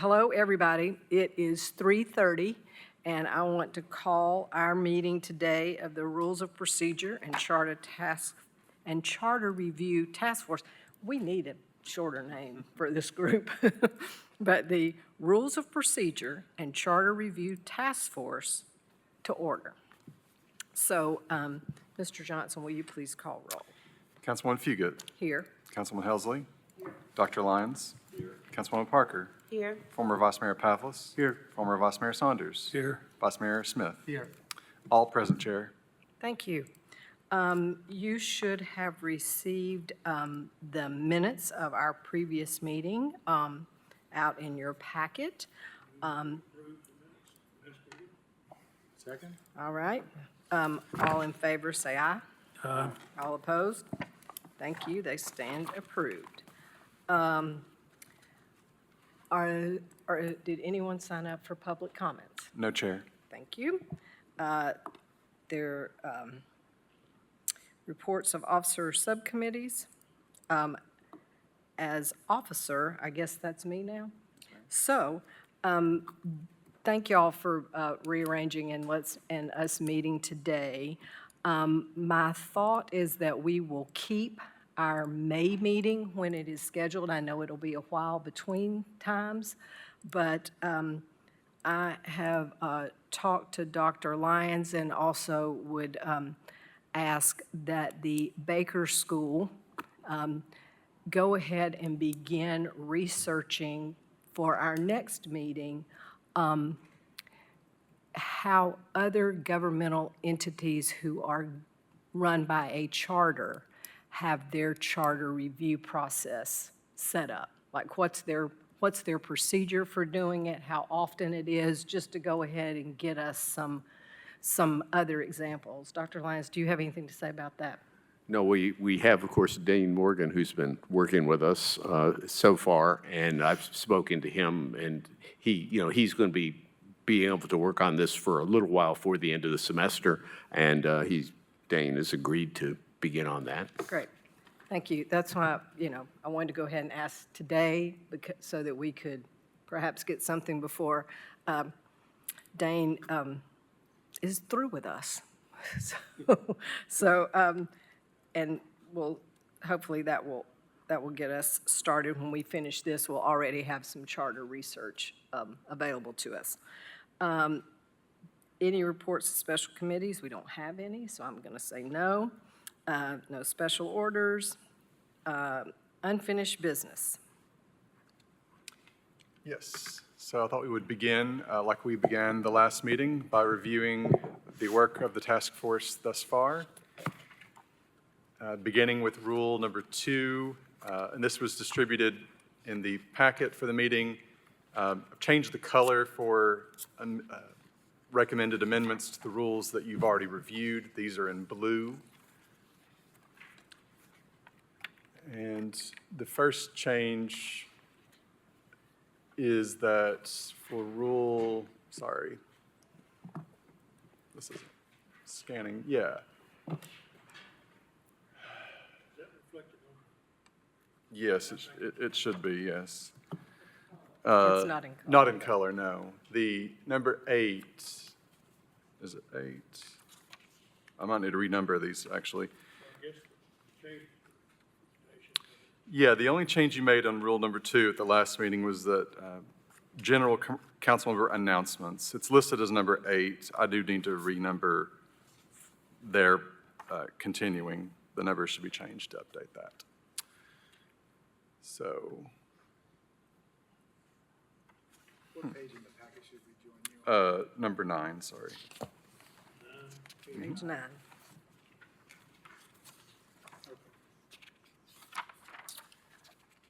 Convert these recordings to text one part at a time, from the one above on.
Hello, everybody. It is 3:30, and I want to call our meeting today of the Rules of Procedure and Charter Review Task Force. We need a shorter name for this group, but the Rules of Procedure and Charter Review Task Force to order. So, Mr. Johnson, will you please call roll? Councilwoman Fugit. Here. Councilman Helsley. Here. Dr. Lyons. Here. Councilwoman Parker. Here. Former Vice Mayor Pavlis. Here. Former Vice Mayor Saunders. Here. Vice Mayor Smith. Here. All present, Chair. Thank you. You should have received the minutes of our previous meeting out in your packet. Second. All right. All in favor, say aye. Aye. All opposed? Thank you. They stand approved. Did anyone sign up for public comments? No, Chair. Thank you. There reports of officer subcommittees. As officer, I guess that's me now. So, thank y'all for rearranging and us meeting today. My thought is that we will keep our May meeting when it is scheduled. I know it'll be a while between times, but I have talked to Dr. Lyons and also would ask that the Baker School go ahead and begin researching for our next meeting how other governmental entities who are run by a charter have their charter review process set up. Like what's their procedure for doing it, how often it is, just to go ahead and get us some other examples. Dr. Lyons, do you have anything to say about that? No, we have, of course, Dane Morgan, who's been working with us so far, and I've spoken to him, and he's going to be being able to work on this for a little while for the end of the semester, and Dane has agreed to begin on that. Great. Thank you. That's why, I wanted to go ahead and ask today so that we could perhaps get something before Dane is through with us. And we'll, hopefully that will get us started. When we finish this, we'll already have some charter research available to us. Any reports of special committees? We don't have any, so I'm going to say no. No special orders. Unfinished business. Yes. So I thought we would begin, like we began the last meeting, by reviewing the work of the task force thus far. Beginning with rule number 2, and this was distributed in the packet for the meeting. I've changed the color for recommended amendments to the rules that you've already reviewed. These are in blue. And the first change is that for this is scanning, yeah. Yes, it should be, yes. It's not in color. Not in color, no. The number 8, is it 8? I might need to renumber these, actually. Yeah, the only change you made on rule number 2 at the last meeting was that general council member announcements. It's listed as number 8. I do need to renumber their continuing. The numbers should be changed to update that. So. What page in the packet should we join you on? Number 9, sorry. Page 9.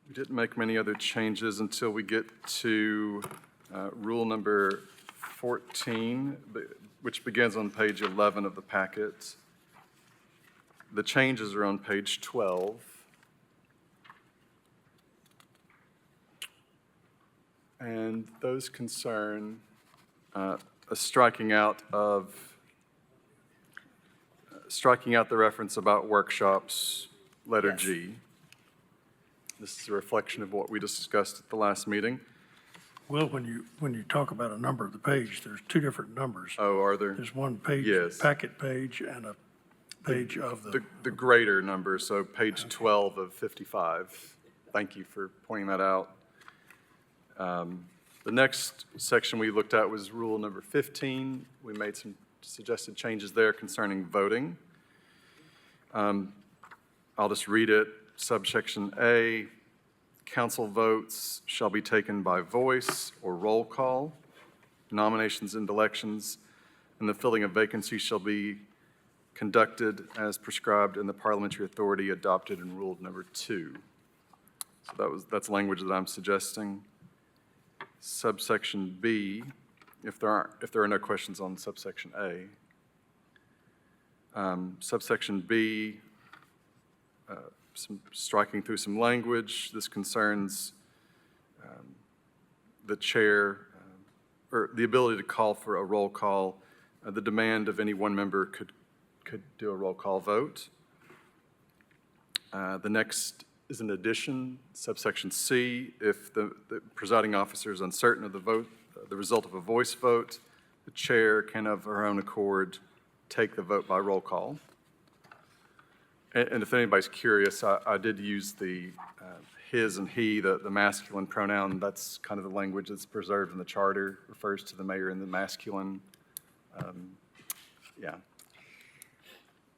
We didn't make many other changes until we get to rule number 14, which begins on page 11 of the packet. The changes are on page 12. And those concern a striking out the reference about workshops, letter G. This is a reflection of what we discussed at the last meeting. Will, when you talk about a number of the page, there's two different numbers. Oh, are there? There's one page, Yes. packet page, and a page of The greater number, so page 12 of 55. Thank you for pointing that out. The next section we looked at was rule number 15. We made some suggested changes there concerning voting. I'll just read it. Subsection A, council votes shall be taken by voice or roll call. Nominations and elections and the filling of vacancies shall be conducted as prescribed in the parliamentary authority adopted in rule number 2. So that's language that I'm suggesting. Subsection B, if there are no questions on subsection A. Subsection B, striking through some language. This concerns the chair, or the ability to call for a roll call. The demand of any one member could do a roll call vote. The next is an addition, subsection C. If the presiding officer is uncertain of the result of a voice vote, the chair can of her own accord take the vote by roll call. And if anybody's curious, I did use the his and he, the masculine pronoun. That's kind of the language that's preserved in the charter, refers to the mayor in the masculine. Yeah.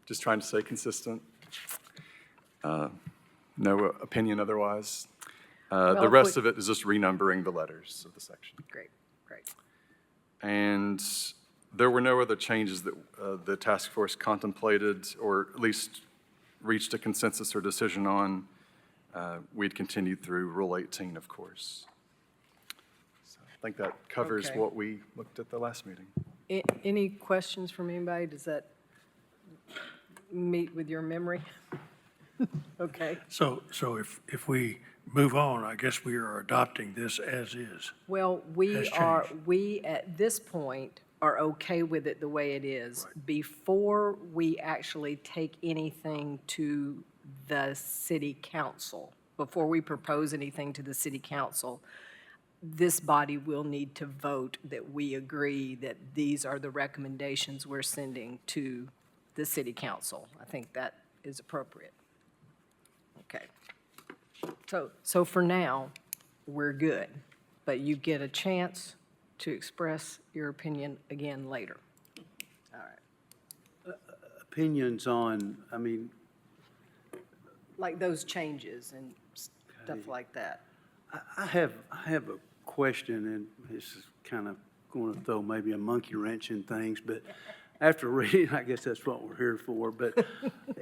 Just trying to stay consistent. No opinion otherwise. Well, The if rest we- of it is just renumbering the letters of the section. Great, great. And there were no other changes that the task force contemplated, or at least reached a consensus or decision on. We'd continued through Rule 18, of course. So I think that covers Okay. what we looked at the last meeting. Any questions from anybody? Does that meet with your memory? Okay. So if we move on, I guess we are adopting this as is. Well, Has changed. we at this point are okay with it the way it is. Before we actually take anything to the city council, before we propose anything to the city council, this body will need to vote that we agree that these are the recommendations we're sending to the city council. I think that is appropriate. Okay. So for now, we're good, but you get a chance to express your opinion again later. All right. Opinions on, I mean, Like those changes and stuff like that. I have a question, and this is kind of going to throw maybe a monkey wrench in things, but after reading, I guess that's what we're here for, but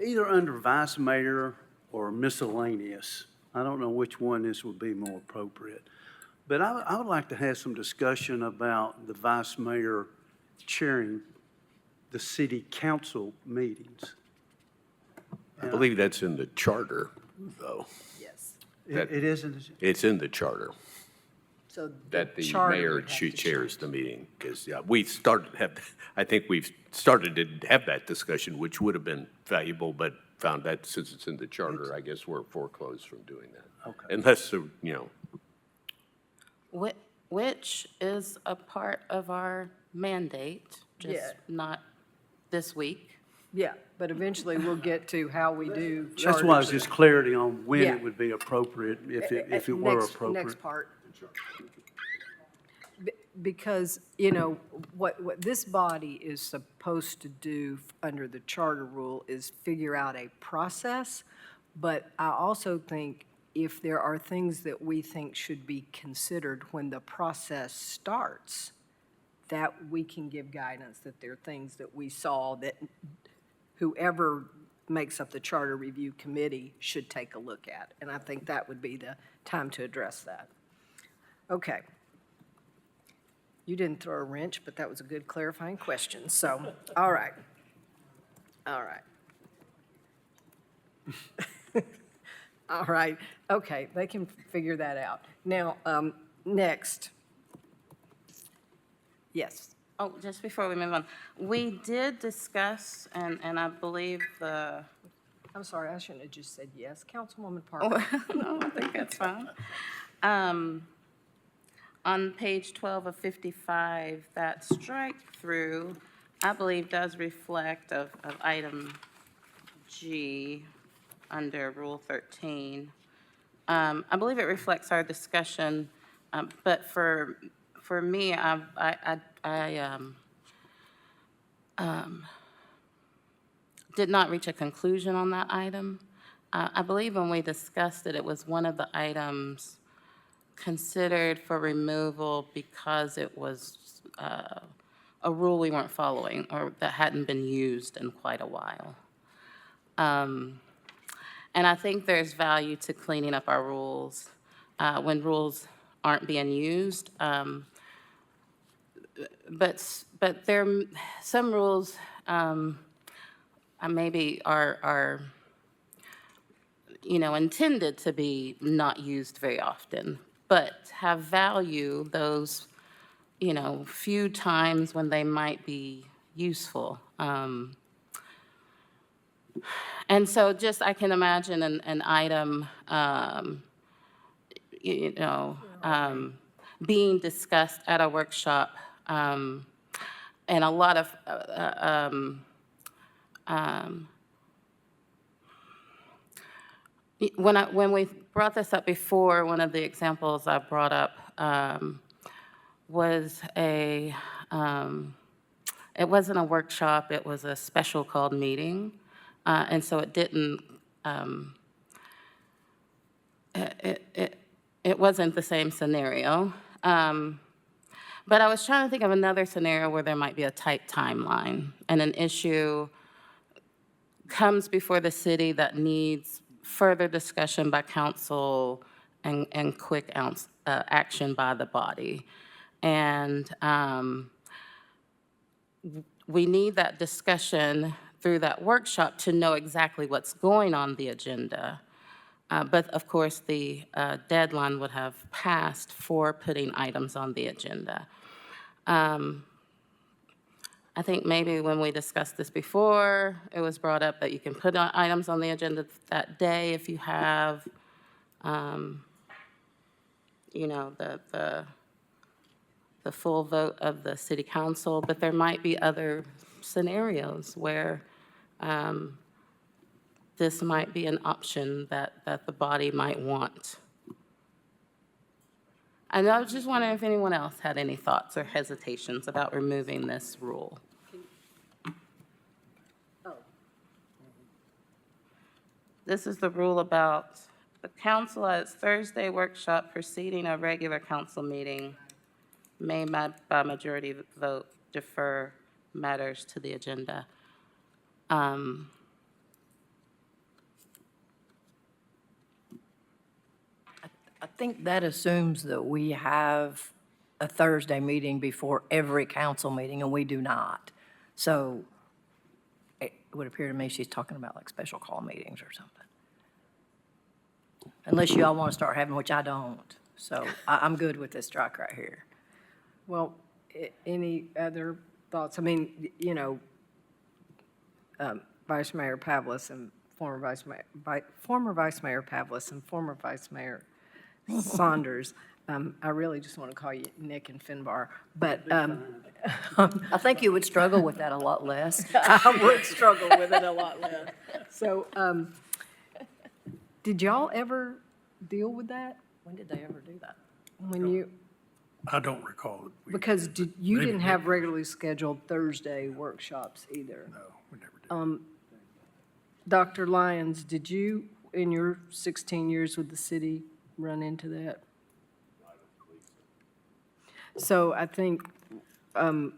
either under vice mayor or miscellaneous, I don't know which one this would be more appropriate. But I would like to have some discussion about the vice mayor chairing the city council meetings. I believe that's in the charter, though. Yes. That- It isn't, It's in the charter So that the charter mayor, would have she to chairs change. the meeting. Because, I think we've started to have that discussion, which would have been valuable, but found that since it's in the charter, I guess we're foreclosed from doing that. Okay. Unless, Which is a part of our mandate, Yeah. just not this week. Yeah, but eventually we'll get to how we do charters. that's why it's just clarity on when Yeah. it would be appropriate, if it Next- were appropriate. Next part. Because, what this body is supposed to do under the charter rule is figure out a process, but I also think if there are things that we think should be considered when the process starts, that we can give guidance, that there are things that we saw that whoever makes up the charter review committee should take a look at. And I think that would be the time to address that. Okay. You didn't throw a wrench, but that was a good clarifying question. So, all right. All right. All right. Okay, they can figure that out. Now, next. Yes. Oh, just before we move on, we did discuss, and I believe the, I'm sorry, I shouldn't have just said yes. Councilwoman Parker. no, I think that's fine. on page 12 of 55, that strike-through, I believe, does reflect of item G under Rule 13. I believe it reflects our discussion, but for me, did not reach a conclusion on that item. I believe when we discussed it, it was one of the items considered for removal because it was a rule we weren't following or that hadn't been used in quite a while. And I think there's value to cleaning up our rules when rules aren't being used. But there, some rules maybe are intended to be not used very often, but have value those, few times when they might be useful. And so just, I can imagine an item, being discussed at a workshop, and a lot of, when we brought this up before, one of the examples I brought up was it wasn't a workshop, it was a special called meeting. And so it didn't, it wasn't the same scenario. But I was trying to think of another scenario where there might be a tight timeline and an issue comes before the city that needs further discussion by council and quick action by the body. And we need that discussion through that workshop to know exactly what's going on the agenda. But of course, the deadline would have passed for putting items on the agenda. I think maybe when we discussed this before, it was brought up that you can put items on the agenda that day if you have, the full vote of the city council, but there might be other scenarios where this might be an option that the body might want. And I was just wondering if anyone else had any thoughts or hesitations about removing this rule. This is the rule about the council at its Thursday workshop preceding a regular council meeting may by majority vote defer matters to the agenda. I think that assumes that we have a Thursday meeting before every council meeting, and we do not. So it would appear to me she's talking about like special call meetings or something. Unless you all want to start having, which I don't. So I'm good with this strike right here. Well, any other thoughts? I mean, Vice Mayor Pavlis and former Vice Mayor Pavlis and former Vice Mayor Saunders. I really just want to call you Nick and Finbar, but I think you would struggle with that a lot less. I would struggle with it a lot less. So, did y'all ever deal with that? When did they ever do that? When you, I don't recall it. because you maybe didn't have regularly scheduled Thursday workshops either. No, we never did. Dr. Lyons, did you, in your 16 years with the city, run into that? So I think, I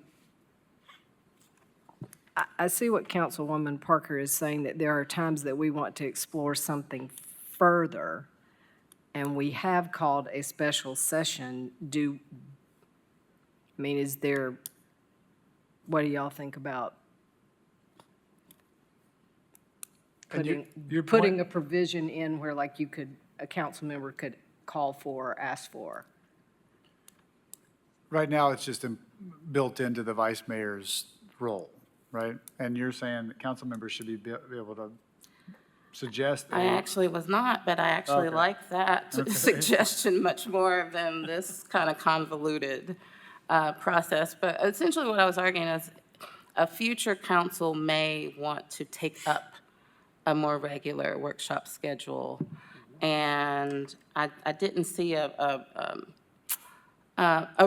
see what Councilwoman Parker is saying, that there are times that we want to explore something further, and we have called a special session. Is there, what do y'all think about putting a provision in where like a council member could call for or ask for? Right now, it's just built into the vice mayor's role, right? And you're saying that council members should be able to suggest I actually was not, but I actually Okay. like that suggestion much more than this kind of convoluted process. But essentially what I was arguing is a future council may want to take up a more regular workshop schedule. And I didn't see a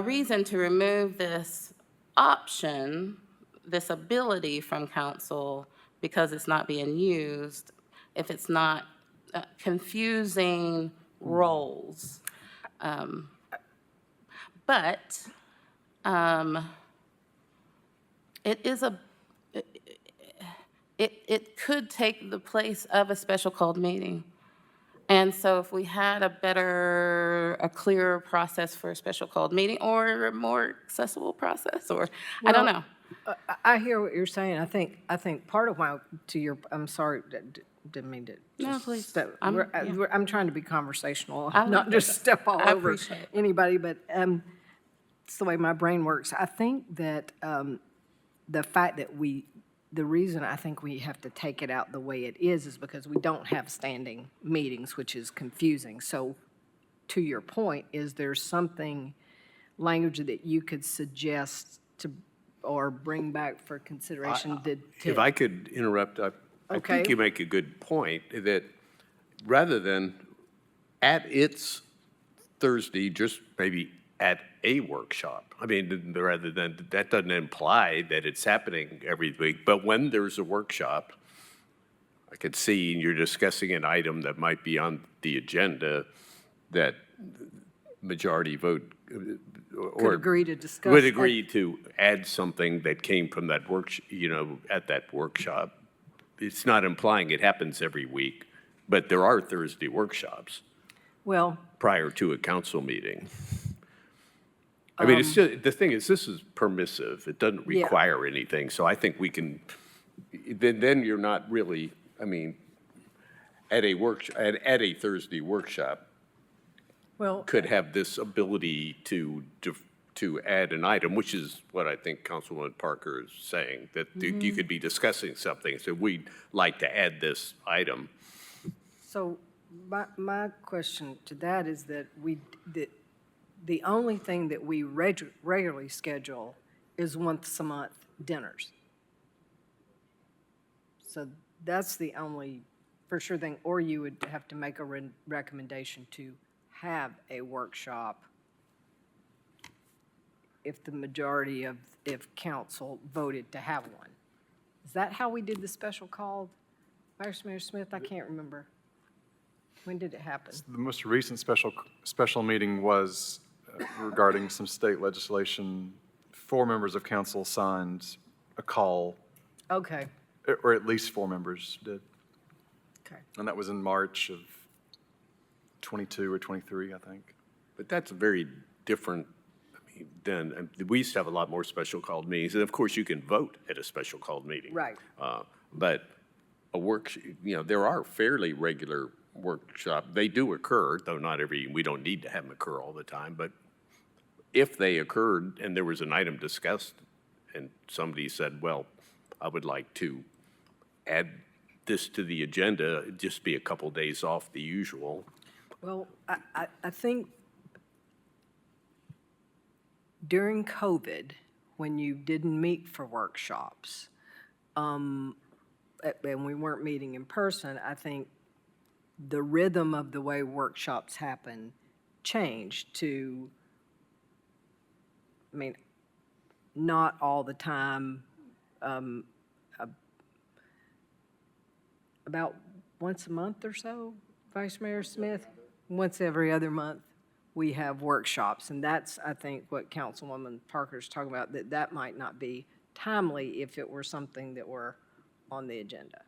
reason to remove this option, this ability from council because it's not being used, if it's not confusing roles. But it is it could take the place of a special called meeting. And so if we had a clearer process for a special called meeting or a more accessible process, or, I don't know. I hear what you're saying. I think part of why, I'm sorry, didn't mean to. No, just please. step- I'm- we're- yeah. I'm trying to be conversational, I like not just it. step all I over appreciate it. anybody, but it's the way my brain works. I think that the fact that the reason I think we have to take it out the way it is because we don't have standing meetings, which is confusing. So to your point, is there something, language that you could suggest to, or bring back for consideration If I could interrupt, I Okay. think you make a good point, that rather than at its Thursday, just maybe at a workshop. I mean, rather than, that doesn't imply that it's happening every week, but when there's a workshop, I could see you're discussing an item that might be on the agenda that majority vote or. Could agree to discuss. Would agree to add something that came from that at that workshop. It's not implying it happens every week, but there are Thursday workshops Well, prior to a council meeting. I mean, it's just, the thing is, this is permissive. It doesn't Yeah. require anything, so I think we can, then you're not really, I mean, at a Thursday workshop, well, could have this ability to add an item, which is what I think Councilwoman Parker is saying, that you could be discussing something, so we'd like to add this item. so my question to that is that the only thing that we regularly schedule is once a month dinners. So that's the only for sure thing, or you would have to make a recommendation to have a workshop if the majority of, if council voted to have one. Is that how we did the special call, Vice Mayor Smith? I can't remember. When did it happen? The most recent special meeting was regarding some state legislation. 4 members of council signed a call, Okay, or at least 4 members did. okay. And that was in March of 22 or 23, I think. But that's very different, I mean, than, we used to have a lot more special called meetings, and of course, you can vote at a special called meeting. Right. But there are fairly regular workshops. They do occur, though not we don't need to have them occur all the time, but if they occurred and there was an item discussed and somebody said, well, I would like to add this to the agenda, it'd just be a couple days off the usual. Well, I think during COVID, when you didn't meet for workshops, and we weren't meeting in person, I think the rhythm of the way workshops happen changed to, I mean, not all the time, about once a month or so, Vice Mayor Smith? Once every other month, we have workshops, and that's, I think, what Councilwoman Parker's talking about, that might not be timely if it were something that were on the agenda.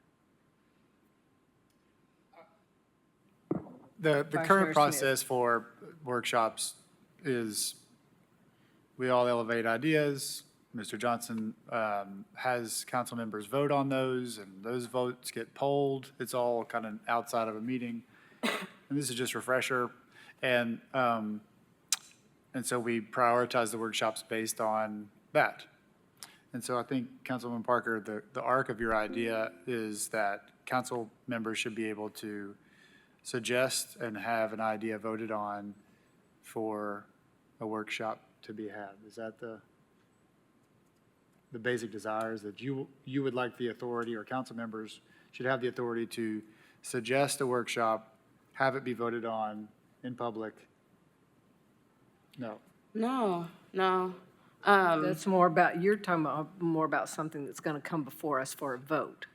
The Vice Mayor current Smith. process for workshops is we all elevate ideas. Mr. Johnson has council members vote on those, and those votes get polled. It's all kind of outside of a meeting. And this is just refresher. And so we prioritize the workshops based on that. And so I think, Councilwoman Parker, the arc of your idea is that council members should be able to suggest and have an idea voted on for a workshop to be had. Is that the basic desires, that you would like the authority, or council members should have the authority to suggest a workshop, have it be voted on in public? No. No, no. That's more about, you're talking about more about something that's going to come before us for a vote.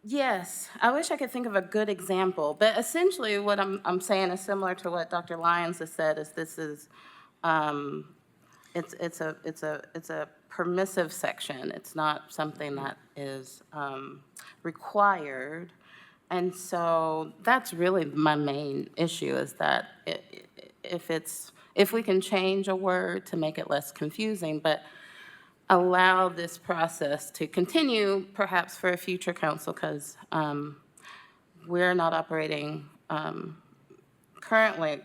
Yes, I wish I could think of a good example, but essentially what I'm saying is similar to what Dr. Lyons has said, is this is, it's a permissive section. It's not something that is required. And so that's really my main issue, is that if we can change a word to make it less confusing, but allow this process to continue perhaps for a future council, because we're not operating currently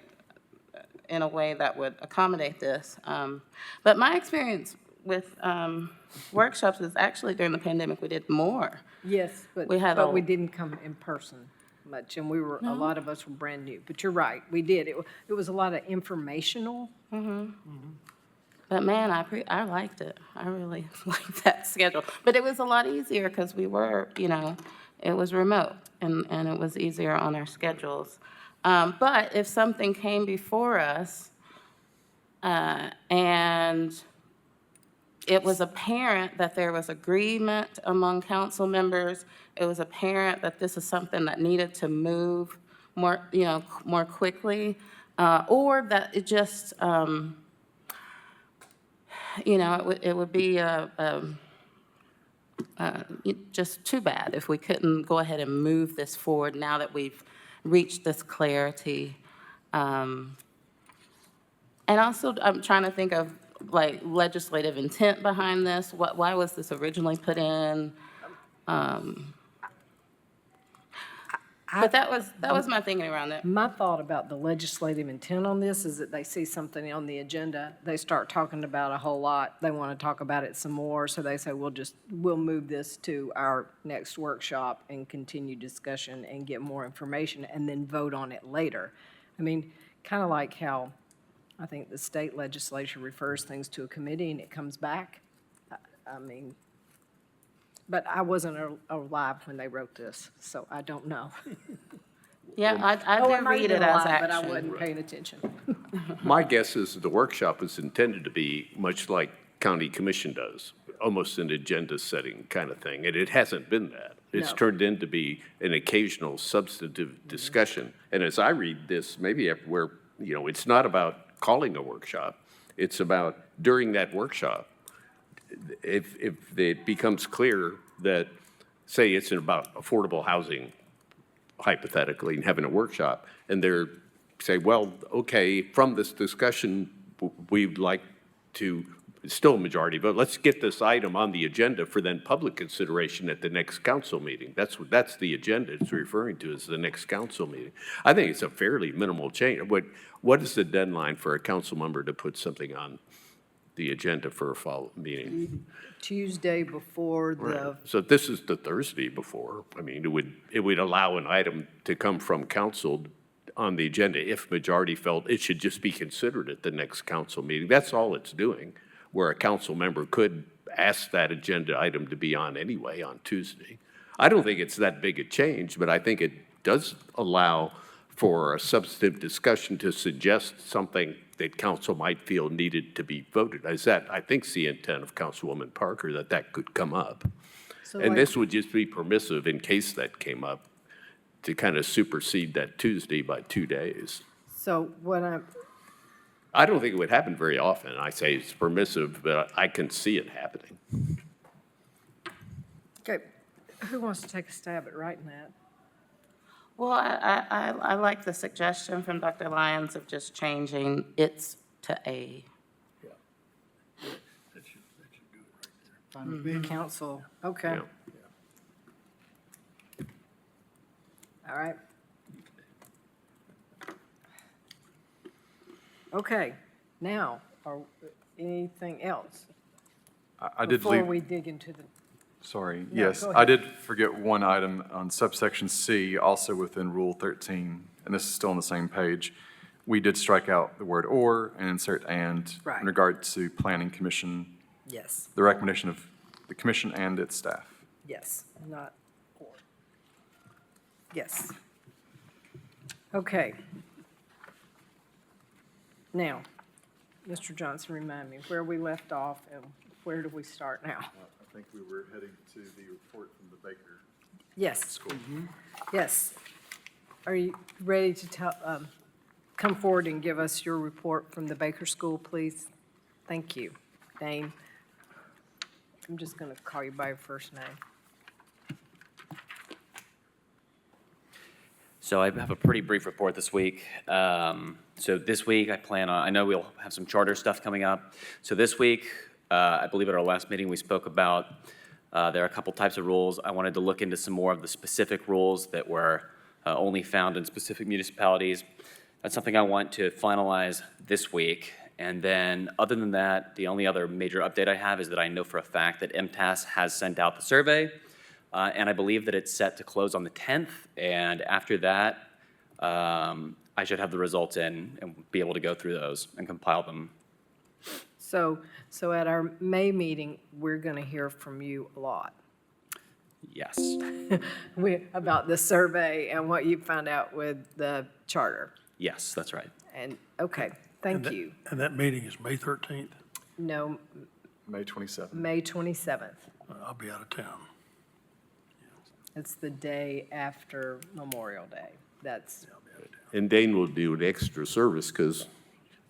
in a way that would accommodate this. But my experience with workshops is actually during the pandemic, we did more. Yes, but We had but a- we didn't come in person much, and we were, a lot of us were brand new. But you're right, we did. It was a lot of informational. But man, I liked it. I really liked that schedule. But it was a lot easier because we were, it was remote, and it was easier on our schedules. But if something came before us, and it was apparent that there was agreement among council members, it was apparent that this is something that needed to move more, more quickly, or that it just, it would be just too bad if we couldn't go ahead and move this forward now that we've reached this clarity. And also, I'm trying to think of like legislative intent behind this. Why was this originally put in? But that was my thinking around it. My thought about the legislative intent on this is that they see something on the agenda, they start talking about a whole lot, they want to talk about it some more, so they say, we'll move this to our next workshop and continue discussion and get more information and then vote on it later. I mean, kind of like how I think the state legislature refers things to a committee and it comes back. I mean, but I wasn't alive when they wrote this, so I don't know. Yeah, I Oh, do I might have read been it as alive, but I action. wasn't paying attention. My guess is the workshop is intended to be much like county commission does, almost an agenda-setting kind of thing, and it hasn't been that. It's No. turned into be an occasional substantive discussion. And as I read this, maybe everywhere, it's not about calling a workshop. It's about during that workshop, if it becomes clear that, say it's about affordable housing, hypothetically, and having a workshop, and they're say, well, okay, from this discussion, we'd like to, it's still a majority, but let's get this item on the agenda for then public consideration at the next council meeting. That's the agenda it's referring to, is the next council meeting. I think it's a fairly minimal change. What is the deadline for a council member to put something on the agenda for a follow meeting? Tuesday before the, Right. So this is the Thursday before. I mean, it would allow an item to come from council on the agenda if majority felt it should just be considered at the next council meeting. That's all it's doing, where a council member could ask that agenda item to be on anyway on Tuesday. I don't think it's that big a change, but I think it does allow for a substantive discussion to suggest something that council might feel needed to be voted. I think is the intent of Councilwoman Parker, that could come up. so And like, this would just be permissive in case that came up, to kind of supersede that Tuesday by 2 days. so what I don't think it would happen very often. I say it's permissive, but I can see it happening. okay, who wants to take a stab at writing that? Well, I like the suggestion from Dr. Lyons of just changing its to a. Fine with me. Council, okay, Yeah. all right. Okay, now, anything else? I did Before leave, we dig into the, Sorry, No, yes, go I ahead. did forget one item on subsection C, also within Rule 13, and this is still on the same page. We did strike out the word "or" and insert "and" Right. in regard to Planning Commission, Yes, the recommendation of the commission and its staff. yes, not or. Yes. Okay. Now, Mr. Johnson, remind me where we left off and where do we start now? I think we were heading to the report from the Baker Yes, School. yes. Are you ready to come forward and give us your report from the Baker School, please? Thank you. Dane? I'm just going to call you by your first name. So I have a pretty brief report this week. So this week, I know we'll have some charter stuff coming up. So this week, I believe at our last meeting, we spoke about, there are a couple types of rules. I wanted to look into some more of the specific rules that were only found in specific municipalities. That's something I want to finalize this week. And then, other than that, the only other major update I have is that I know for a fact that MTAS has sent out the survey. And I believe that it's set to close on the 10th, and after that, I should have the results in and be able to go through those and compile them. So at our May meeting, we're going to hear from you a lot Yes. about the survey and what you found out with the charter. Yes, that's right. And, okay, thank you. And that meeting is May 13th. No, May 27th. May 27th. I'll be out of town. It's the day after Memorial Day. That's, And Dane will do an extra service because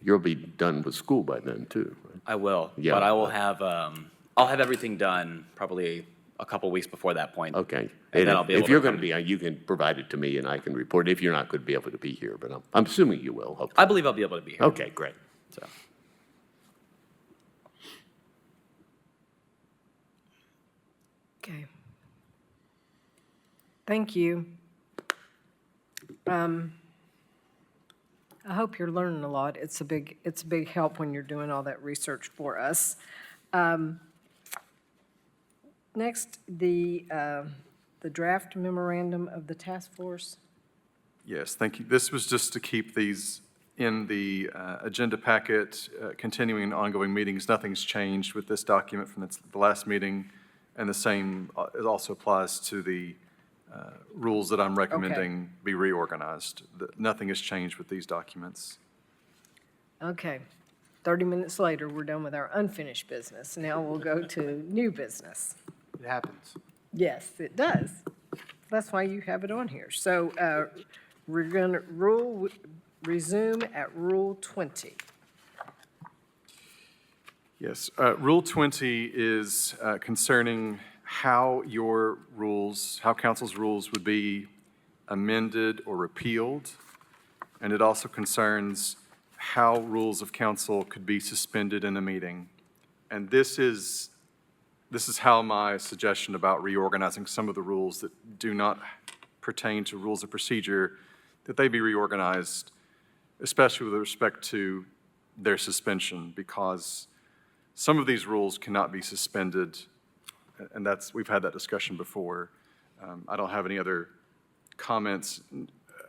you'll be done with school by then, too. right? I will, Yeah. but I will have, I'll have everything done probably a couple weeks before that point. Okay. And then I'll be able If you're to going come- to be, you can provide it to me and I can report if you're not going to be able to be here, but I'm assuming you will, hopefully. I believe I'll be able to be here. Okay, great. So, okay. Thank you. I hope you're learning a lot. It's a big help when you're doing all that research for us. Next, the draft memorandum of the task force. Yes, thank you. This was just to keep these in the agenda packet, continuing ongoing meetings. Nothing's changed with this document from the last meeting, and the same it also applies to the rules that I'm recommending be reorganized. Nothing has changed with these documents. Okay, 30 minutes later, we're done with our unfinished business. Now we'll go to new business. It happens. Yes, it does. That's why you have it on here. So we're going to resume at Rule 20. Yes, Rule 20 is concerning how your rules, how council's rules would be amended or repealed. And it also concerns how rules of council could be suspended in a meeting. And this is how my suggestion about reorganizing some of the rules that do not pertain to rules of procedure, that they be reorganized, especially with respect to their suspension, because some of these rules cannot be suspended, and we've had that discussion before. I don't have any other comments,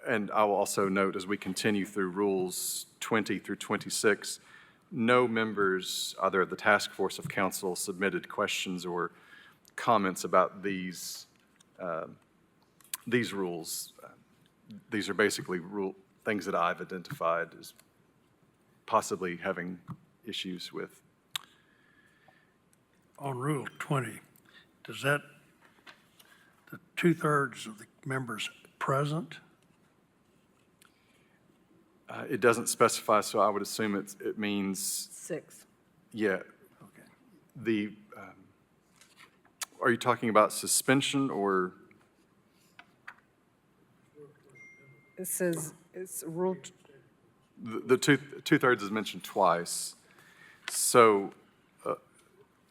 and I will also note as we continue through Rules 20 through 26, no members, either of the task force of council, submitted questions or comments about these rules. These are basically things that I've identified as possibly having issues with. On Rule 20, does that, the 2/3 of the members present? It doesn't specify, so I would assume it means, 6. yeah, Okay. are you talking about suspension or? It says, it's Rule, The two-thirds is mentioned twice, so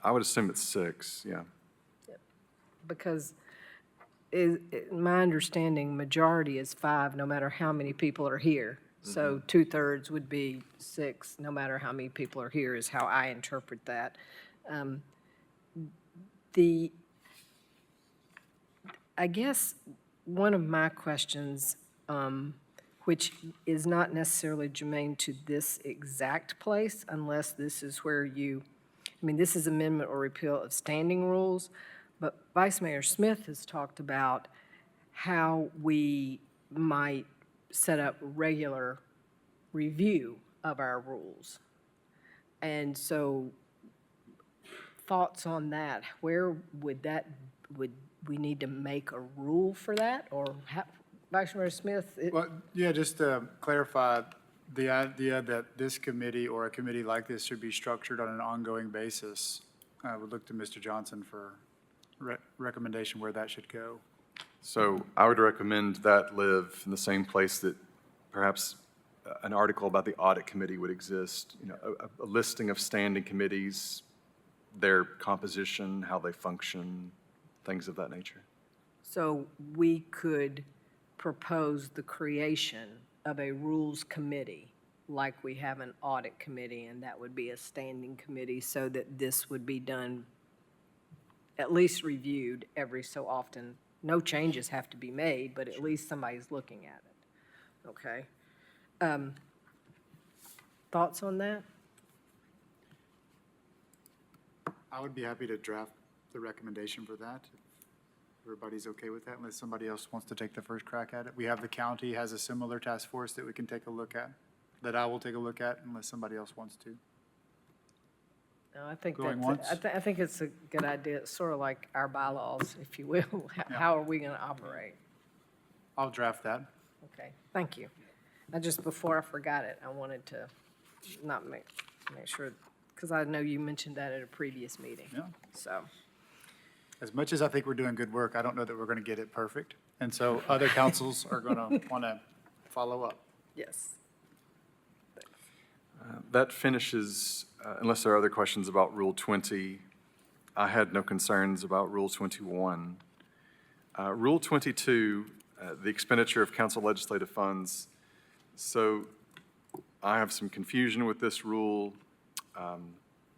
I would assume it's 6, yeah. because my understanding, majority is 5, no matter how many people are here. So 2/3 would be 6, no matter how many people are here, is how I interpret that. The I guess one of my questions, which is not necessarily germane to this exact place, unless this is where this is amendment or repeal of standing rules, but Vice Mayor Smith has talked about how we might set up regular review of our rules. And so, thoughts on that? Where would we need to make a rule for that, or Vice Mayor Smith? Well, yeah, just to clarify, the idea that this committee or a committee like this should be structured on an ongoing basis, I would look to Mr. Johnson for recommendation where that should go. So I would recommend that live in the same place that perhaps an article about the audit committee would exist, a listing of standing committees, their composition, how they function, things of that nature. So we could propose the creation of a rules committee, like we have an audit committee, and that would be a standing committee, so that this would be done, at least reviewed every so often. No changes have to be made, but at least somebody's looking at it. Okay. Thoughts on that? I would be happy to draft the recommendation for that. If everybody's okay with that, unless somebody else wants to take the first crack at it. We have the county has a similar task force that we can take a look at, that I will take a look at unless somebody else wants to. No, I think Going that's, once? I think it's a good idea. It's sort of like our bylaws, if you will. How are we going to operate? I'll draft that. Okay, thank you. Now, just before I forgot it, I wanted to not make sure, because I know you mentioned that at a previous meeting. Yeah. So, As much as I think we're doing good work, I don't know that we're going to get it perfect. And so other councils are going to want to follow up. yes. That finishes, unless there are other questions about Rule 20. I had no concerns about Rule 21. Rule 22, the expenditure of council legislative funds. So I have some confusion with this rule,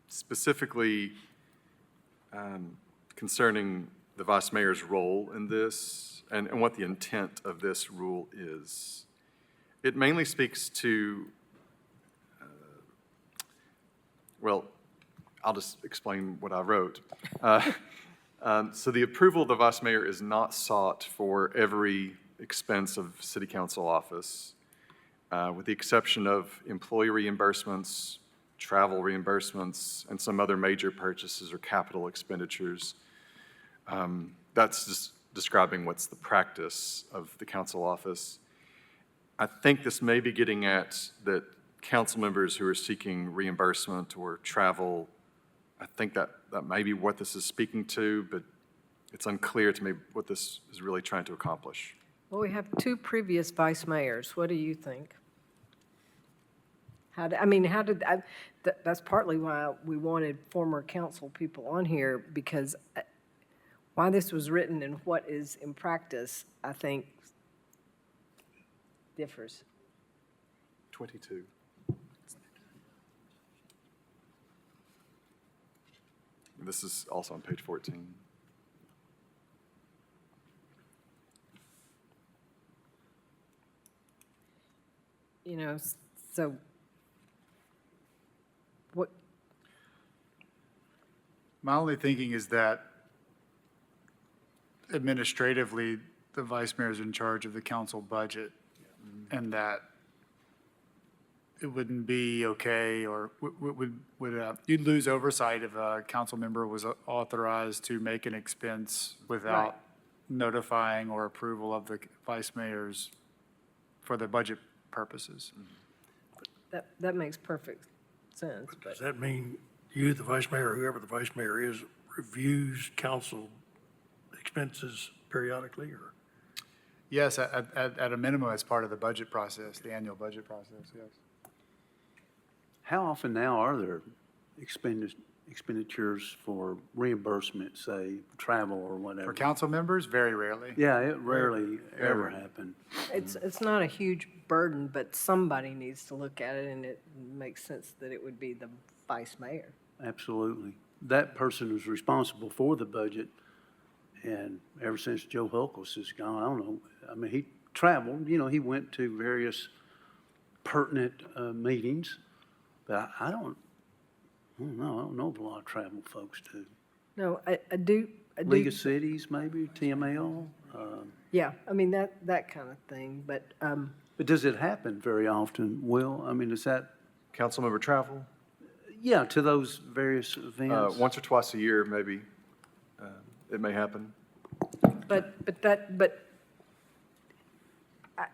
specifically concerning the vice mayor's role in this and what the intent of this rule is. It mainly speaks to well, I'll just explain what I wrote. So the approval of the vice mayor is not sought for every expense of city council office, with the exception of employee reimbursements, travel reimbursements, and some other major purchases or capital expenditures. That's just describing what's the practice of the council office. I think this may be getting at that council members who are seeking reimbursement or travel, I think that may be what this is speaking to, but it's unclear to me what this is really trying to accomplish. Well, we have two previous vice mayors. What do you think? That's partly why we wanted former council people on here, because why this was written and what is in practice, I think, differs. 22. This is also on page 14. So what, My only thinking is that administratively, the vice mayor is in charge of the council budget, and that it wouldn't be okay, or you'd lose oversight if a council member was authorized to make an expense without Right. notifying or approval of the vice mayor's for the budget purposes. that makes perfect sense, but. Does that mean you, the vice mayor, whoever the vice mayor is, reviews council expenses periodically, or? Yes, at a minimum, as part of the budget process, the annual budget process, yes. How often now are there expenditures for reimbursement, say, travel or whatever? For council members, very rarely. Yeah, it rarely ever happens. It's not a huge burden, but somebody needs to look at it, and it makes sense that it would be the vice mayor. Absolutely. That person who's responsible for the budget And ever since Joe Hulkus is gone, I don't know, I mean, he traveled, you know, he went to various pertinent meetings, but I don't know, I don't know if a lot of travel folks do. No, I do. League of Cities, maybe, TML. Yeah, I mean, that kind of thing, but, But does it happen very often, Will? I mean, is that, Councilmember travel, yeah, to those various events? once or twice a year, maybe, it may happen. but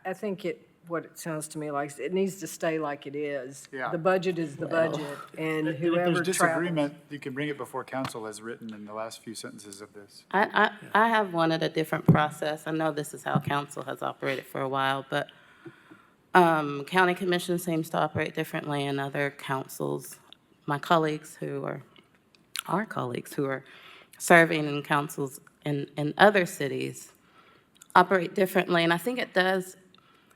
I think what it sounds to me like, is it needs to stay like it is. Yeah. The budget is the budget, and If whoever there's travels. disagreement, you can bring it before council as written in the last few sentences of this. I have wanted a different process. I know this is how council has operated for a while, but county commission seems to operate differently, and other councils, my colleagues who are, our colleagues who are serving in councils in other cities operate differently, and I think it does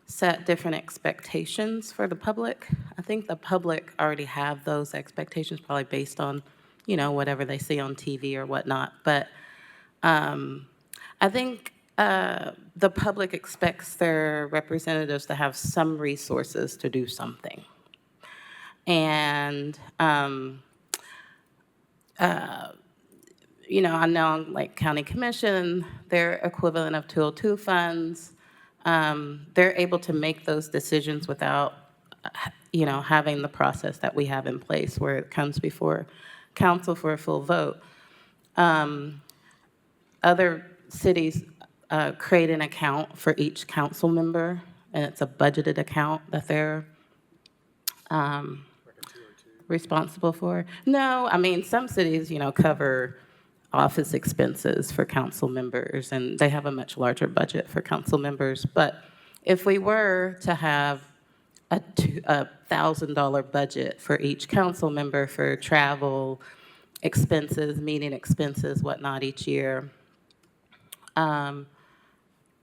set different expectations for the public. I think the public already have those expectations, probably based on, you know, whatever they see on TV or whatnot. But I think the public expects their representatives to have some resources to do something. And, you know, I know like county commission, their equivalent of 202 funds, they're able to make those decisions without, you know, having the process that we have in place where it comes before council for a full vote. Other cities create an account for each council member, and it's a budgeted account that they're responsible for. No, I mean, some cities, you know, cover office expenses for council members, and they have a much larger budget for council members. But if we were to have a $1,000 budget for each council member for travel expenses, meeting expenses, whatnot each year, to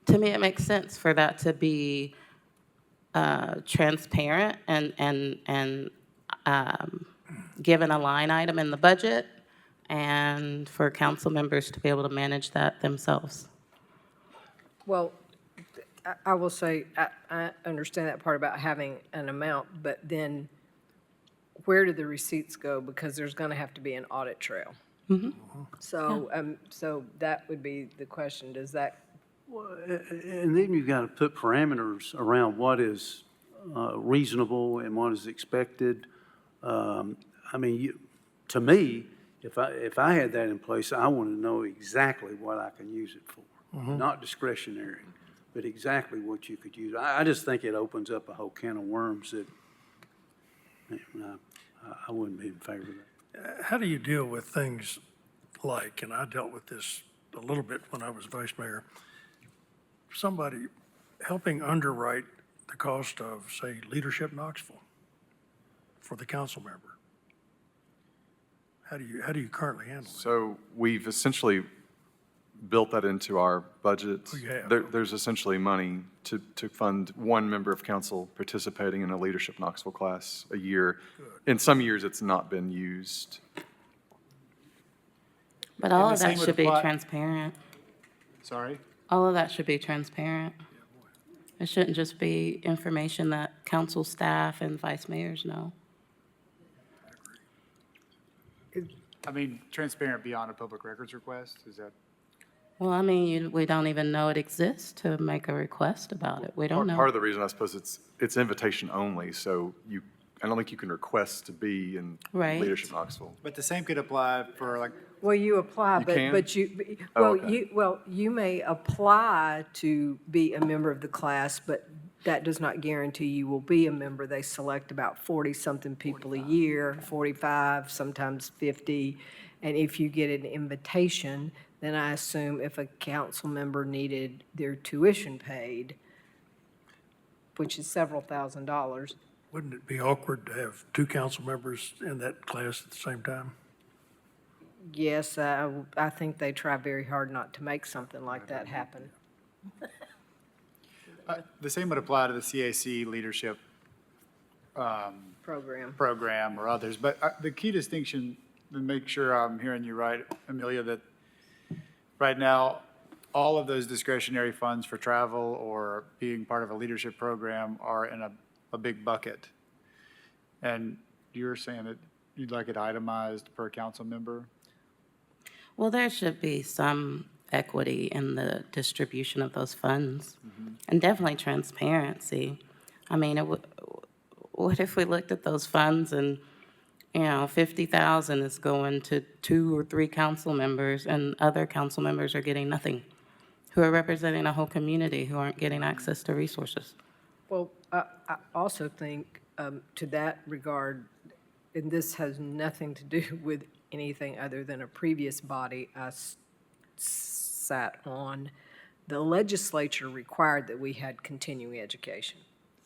me, it makes sense for that to be transparent and given a line item in the budget, and for council members to be able to manage that themselves. Well, I will say, I understand that part about having an amount, but then where do the receipts go? Because there's going to have to be an audit trail. So, so that would be the question, does that, And then you've got to put parameters around what is reasonable and what is expected. I mean, to me, if I had that in place, I want to know exactly what I can use it for. Not discretionary, but exactly what you could use. I just think it opens up a whole can of worms that I wouldn't be in favor of that. How do you deal with things like, and I dealt with this a little bit when I was vice mayor, somebody helping underwrite the cost of, say, Leadership Knoxville for the council member? How do you currently handle that? So we've essentially built that into our budget. Oh, you have? There's essentially money to fund one member of council participating in a Leadership Knoxville class a year. In some years, it's not been used. But all And of the that same would should be apply- transparent. Sorry? All of that should be transparent. It shouldn't just be information that council staff and vice mayors know. I mean, transparent beyond a public records request, is that? Well, I mean, we don't even know it exists to make a request about it. We don't Part know. of the reason, I suppose, it's invitation only, so I don't think you can request to be in Right. Leadership Knoxville. But the same could apply for like, well, you apply, You can? but you, Oh, okay. you may apply to be a member of the class, but that does not guarantee you will be a member. They select about 40-something people a year, 45, sometimes 50. And if you get an invitation, then I assume if a council member needed their tuition paid, which is several $1,000s, Wouldn't it be awkward to have two council members in that class at the same time? yes, I think they try very hard not to make something like that happen. the same would apply to the CAC leadership Program. program or others. But the key distinction, to make sure I'm hearing you right, Amelia, that Right now, all of those discretionary funds for travel or being part of a leadership program are in a big bucket. And you're saying that you'd like it itemized per council member? Well, there should be some equity in the distribution of those funds, and definitely transparency. I mean, what if we looked at those funds and, 50,000 is going to 2 or 3 council members, and other council members are getting nothing, who are representing a whole community who aren't getting access to resources? Well, I also think, to that regard, and this has nothing to do with anything other than a previous body I sat on, the legislature required that we had continuing education.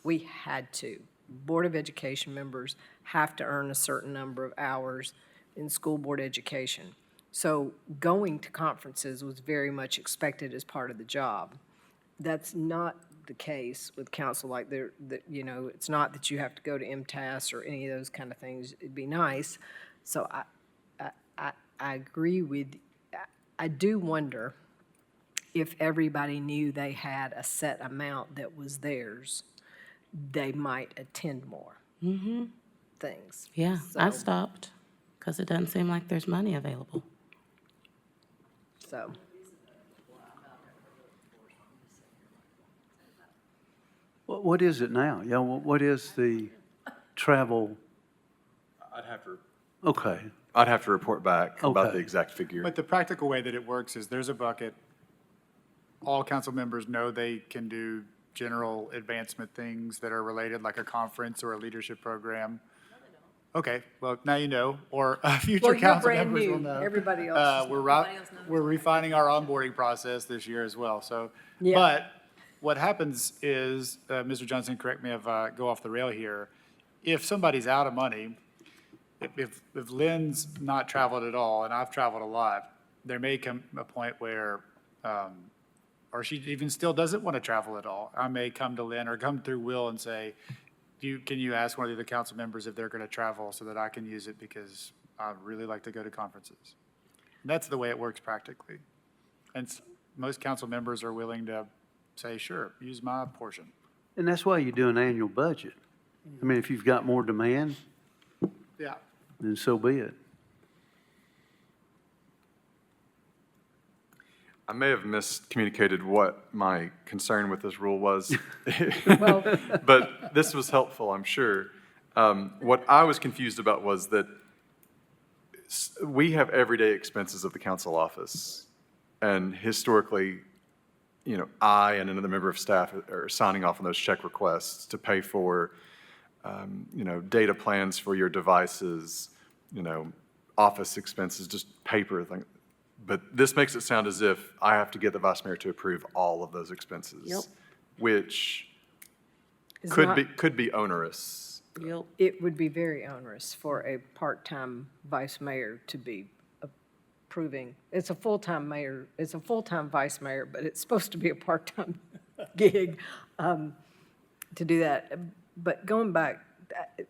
We had to. Board of Education members have to earn a certain number of hours in school board education. So going to conferences was very much expected as part of the job. That's not the case with council, like it's not that you have to go to MTAS or any of those kind of things. It'd be nice. So I agree with, I do wonder if everybody knew they had a set amount that was theirs, they might attend more things. Yeah, I So- stopped, because it doesn't seem like there's money available. So, What is it now? Yeah, what is the travel? Okay, I'd have to report back about Okay. the exact figure. But the practical way that it works is there's a bucket. All council members know they can do general advancement things that are related, like a conference or a leadership program. Okay, well, now you know, or future Well, you're council brand members will new. know. Everybody else is We're refining our onboarding process this year as well, so. Yeah. But what happens is, Mr. Johnson, correct me if I go off the rail here, if somebody's out of money, if Lynn's not traveled at all, and I've traveled a lot, there may come a point where, or she even still doesn't want to travel at all. I may come to Lynn or come through Will and say, can you ask one of the other council members if they're going to travel so that I can use it because I really like to go to conferences? And that's the way it works practically. And most council members are willing to say, sure, use my portion. and that's why you do an annual budget. I mean, if you've got more demand, Yeah. then so be it. I may have miscommunicated what my concern with this rule was. well, But this was helpful, I'm sure. What I was confused about was that we have everyday expenses of the council office. And historically, I and another member of staff are signing off on those check requests to pay for, data plans for your devices, office expenses, just paper things. But this makes it sound as if I have to get the vice mayor to approve all of those expenses. Yep. Which it's could not- be onerous. Yep. It would be very onerous for a part-time vice mayor to be approving. It's a full-time mayor, it's a full-time vice mayor, but it's supposed to be a part-time gig to do that. But going back,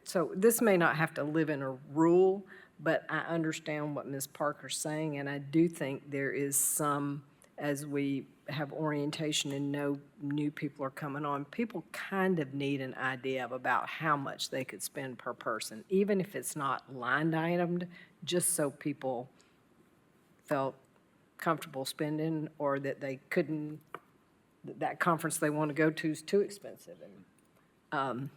so this may not have to live in a rule, but I understand what Ms. Parker's saying, and I do think there is some, as we have orientation and know new people are coming on, people kind of need an idea of about how much they could spend per person, even if it's not line itemed, just so people felt comfortable spending, or that they couldn't, that conference they want to go to is too expensive. And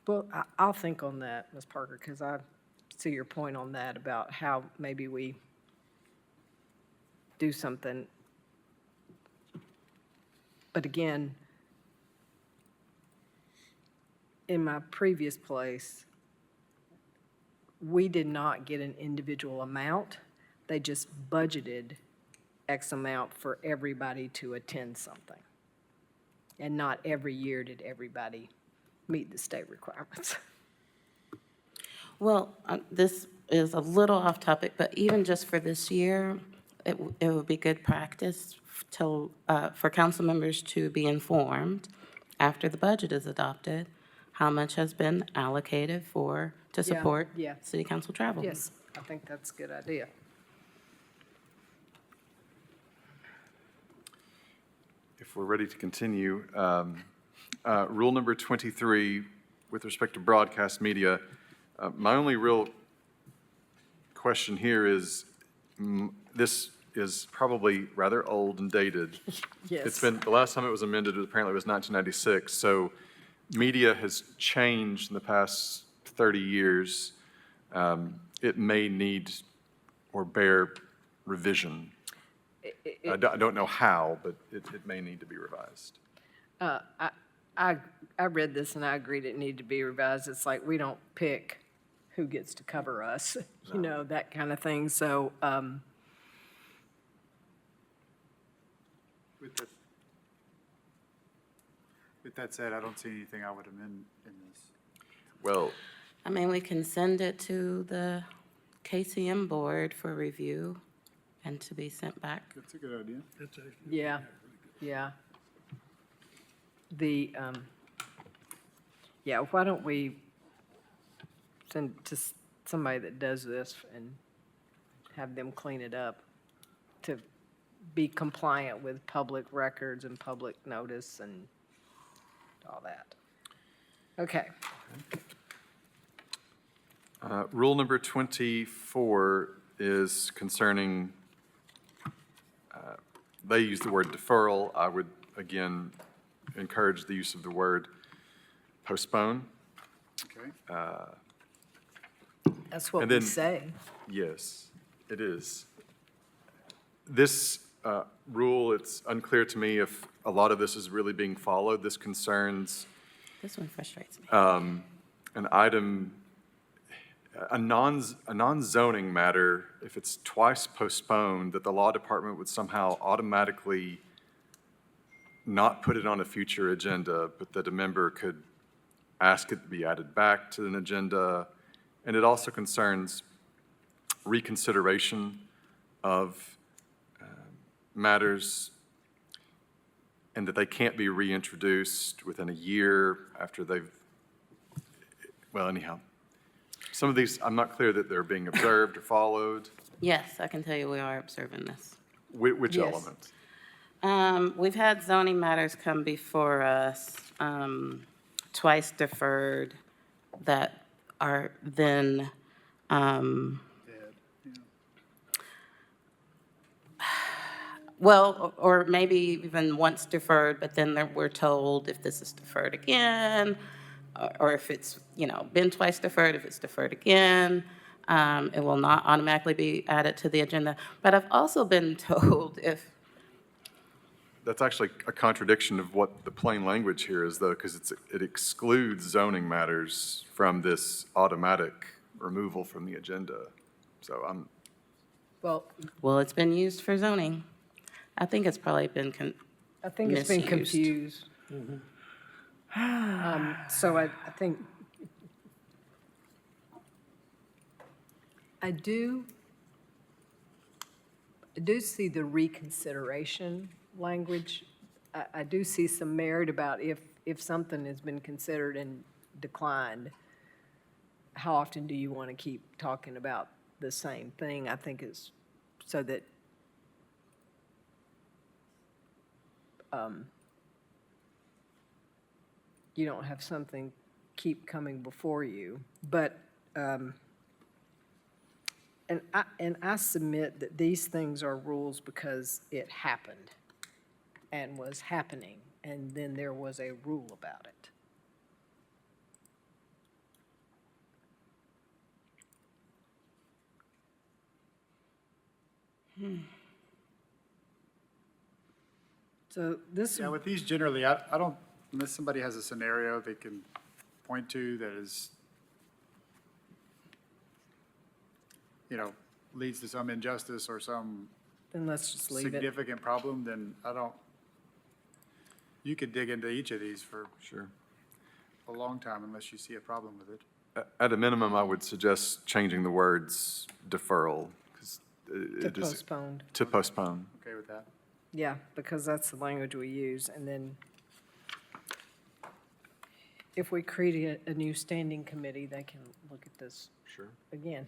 well, I'll think on that, Ms. Parker, because I see your point on that about how maybe we do something. But again, in my previous place, we did not get an individual amount. They just budgeted X amount for everybody to attend something. And not every year did everybody meet the state requirements. Well, this is a little off topic, but even just for this year, it would be good practice for council members to be informed after the budget is adopted, how much has been allocated to support yeah. city council travel. Yes, I think that's a good idea. if we're ready to continue, rule number 23, with respect to broadcast media, my only real question here is, this is probably rather old and dated. Yes. It's been, the last time it was amended, apparently was 1996, so media has changed in the past 30 years. It may need or bear revision. I don't know how, but it may need to be revised. I read this and I agreed it needed to be revised. It's like, we don't pick who gets to cover us, you know, that kind of thing. So, With that said, I don't see anything I would amend in this. Well, I mean, we can send it to the KCM board for review and to be sent back. That's a good idea. yeah, yeah. The, yeah, why don't we send to somebody that does this and have them clean it up to be compliant with public records and public notice and all that. Okay. rule number 24 is concerning, they use the word deferral. I would, again, encourage the use of the word postpone. Okay. That's what And we then- say. Yes, it is. This rule, it's unclear to me if a lot of this is really being followed. This concerns This one frustrates me. an item, a non-zoning matter, if it's twice postponed, that the law department would somehow automatically not put it on a future agenda, but that a member could ask it to be added back to an agenda. And it also concerns reconsideration of matters, and that they can't be reintroduced within a year after they've, well, anyhow. Some of these, I'm not clear that they're being observed or followed. Yes, I can tell you we are observing this. Which Yes. element? We've had zoning matters come before us, twice deferred, that are then, well, or maybe even once deferred, but then we're told if this is deferred again, or if it's, you know, been twice deferred, if it's deferred again, it will not automatically be added to the agenda. But I've also been told if, That's actually a contradiction of what the plain language here is, though, because it excludes zoning matters from this automatic removal from the agenda. So I'm, Well, it's been used for zoning. I think it's probably been I think it's been misused. confused. So I think, I do see the reconsideration language. I do see some merit about if something has been considered and declined, how often do you want to keep talking about the same thing? I think it's so that you don't have something keep coming before you. But, and I submit that these things are rules because it happened and was happening, and then there was a rule about it. So this, Yeah, with these generally, I don't, unless somebody has a scenario they can point to that is, you know, leads to some injustice or some then let's just leave it. significant problem, then I don't, you could dig into each of these for sure. a long time unless you see a problem with it. At a minimum, I would suggest changing the words deferral, because To it is. postpone. To postpone. Okay with that? Yeah, because that's the language we use, and then if we create a new standing committee, they can look at this Sure. again.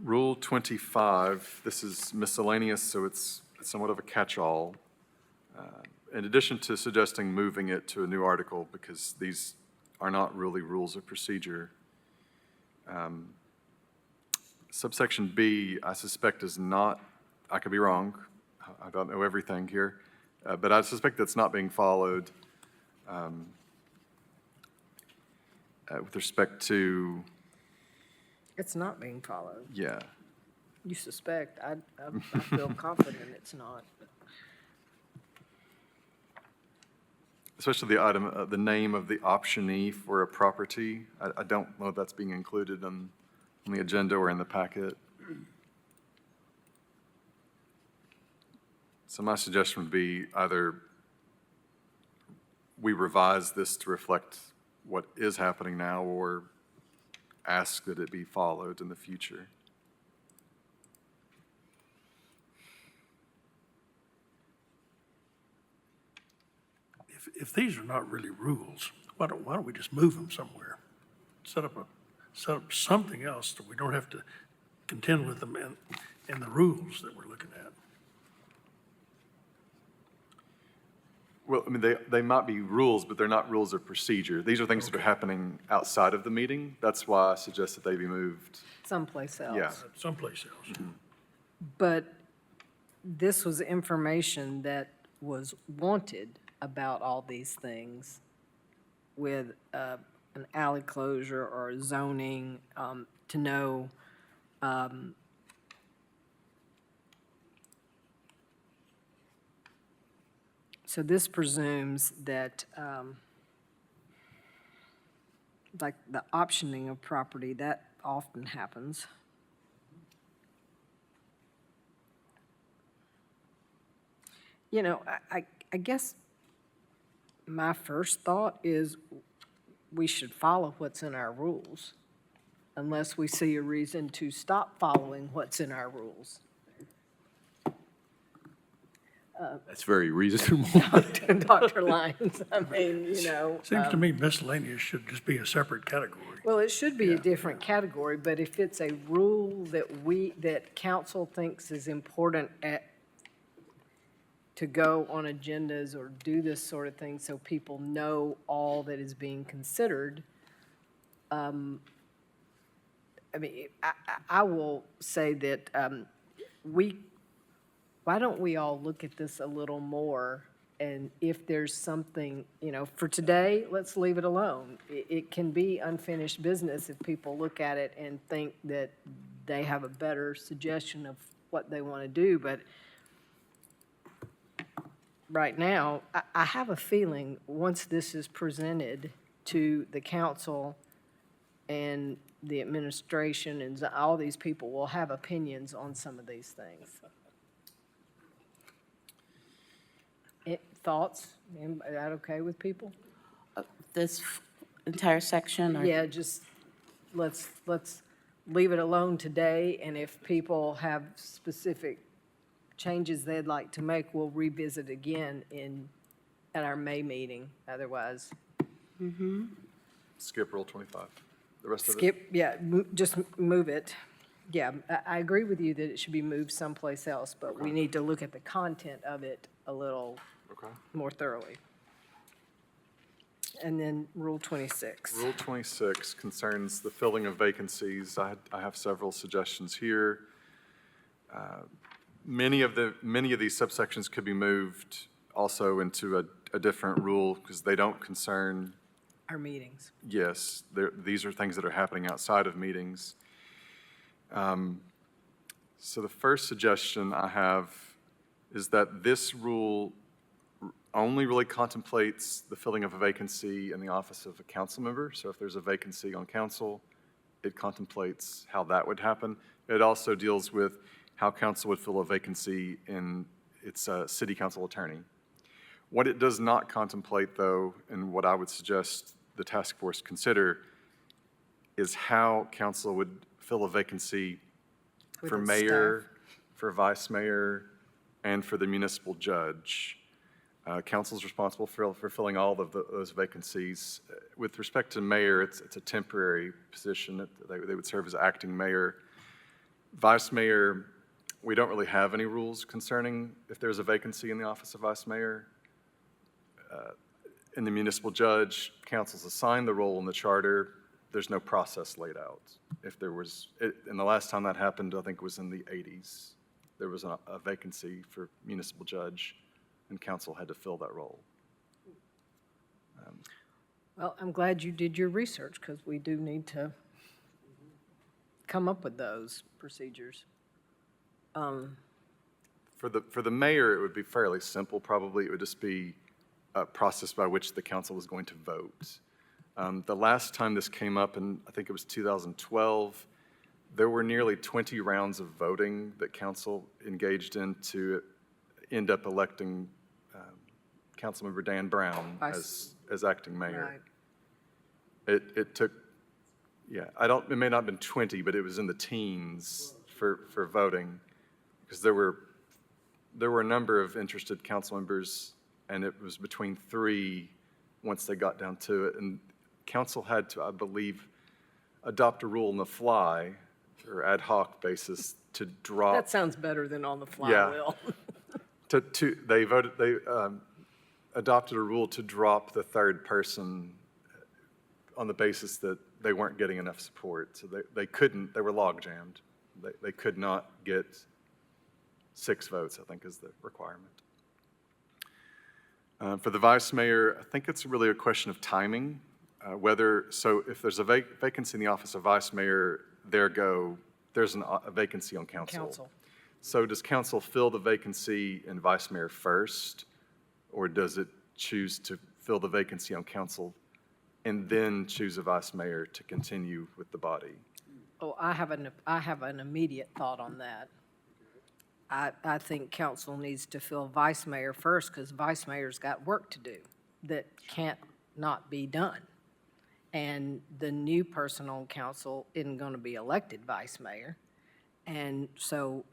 Rule 25, this is miscellaneous, so it's somewhat of a catch-all. In addition to suggesting moving it to a new article, because these are not really rules of procedure, subsection B, I suspect is not, I could be wrong, I don't know everything here, but I suspect that's not being followed with respect to, It's not being followed. yeah. You suspect. I feel confident it's not. Especially the item, the name of the optionee for a property. I don't know if that's being included on the agenda or in the packet. So my suggestion would be either we revise this to reflect what is happening now, or ask that it be followed in the future. If these are not really rules, why don't we just move them somewhere? Set up something else so we don't have to contend with them in the rules that we're looking at. Well, I mean, they might be rules, but they're not rules of procedure. These are things that are happening outside of the meeting. That's why I suggest that they be moved. Someplace else. Yeah. Someplace else. But this was information that was wanted about all these things with an alley closure or zoning, to know so this presumes that like the optioning of property, that often happens. You know, I guess my first thought is we should follow what's in our rules unless we see a reason to stop following what's in our rules. That's very reasonable. Dr. Lyons, I mean, you know. Seems to me miscellaneous should just be a separate category. Well, it should be a different category, but if it's a rule that council thinks is important to go on agendas or do this sort of thing so people know all that is being considered, I mean, I will say that why don't we all look at this a little more? And if there's something, you know, for today, let's leave it alone. It can be unfinished business if people look at it and think that they have a better suggestion of what they want to do. But right now, I have a feeling, once this is presented to the council and the administration and all these people will have opinions on some of these things. Thoughts? Is that okay with people? This entire section? Or- Yeah, just let's leave it alone today, and if people have specific changes they'd like to make, we'll revisit again at our May meeting, otherwise. Skip Rule 25. The rest of it? Skip, yeah, just move it. Yeah, I agree with you that it should be moved someplace else, but we need to look at the content of it a little Okay. more thoroughly. And then Rule 26. Rule 26 concerns the filling of vacancies. I have several suggestions here. Many of these subsections could be moved also into a different rule because they don't concern, Our meetings. yes, these are things that are happening outside of meetings. So the first suggestion I have is that this rule only really contemplates the filling of a vacancy in the office of a council member. So if there's a vacancy on council, it contemplates how that would happen. It also deals with how council would fill a vacancy in its city council attorney. What it does not contemplate, though, and what I would suggest the task force consider, is how council would fill a vacancy for With its mayor, for vice mayor, and for the municipal judge. Council's responsible for filling all of those vacancies. With respect to mayor, it's a temporary position. They would serve as acting mayor. Vice mayor, we don't really have any rules concerning if there's a vacancy in the office of vice mayor. In the municipal judge, councils assign the role in the charter. There's no process laid out. If there was, and the last time that happened, I think was in the 80s. There was a vacancy for municipal judge, and council had to fill that role. Well, I'm glad you did your research, because we do need to come up with those procedures. For the mayor, it would be fairly simple, probably. It would just be a process by which the council was going to vote. The last time this came up, and I think it was 2012, there were nearly 20 rounds of voting that council engaged in to end up electing Councilmember Dan Brown as acting mayor. Right. It took, yeah, it may not have been 20, but it was in the teens for voting, because there were a number of interested council members, and it was between 3 once they got down to it. And council had to, I believe, adopt a rule on the fly or ad hoc basis to drop. That sounds better than on the fly, Yeah. Will. They adopted a rule to drop the third person on the basis that they weren't getting enough support. So they were log jammed. They could not get 6 votes, I think is the requirement. For the vice mayor, I think it's really a question of timing. So if there's a vacancy in the office of vice mayor, there's a vacancy on council. So does council fill the vacancy in vice mayor first, or does it choose to fill the vacancy on council and then choose a vice mayor to continue with the body? Oh, I have an immediate thought on that. I think council needs to fill vice mayor first, because vice mayor's got work to do that can't not be done. And the new person on council isn't going to be elected vice mayor. And so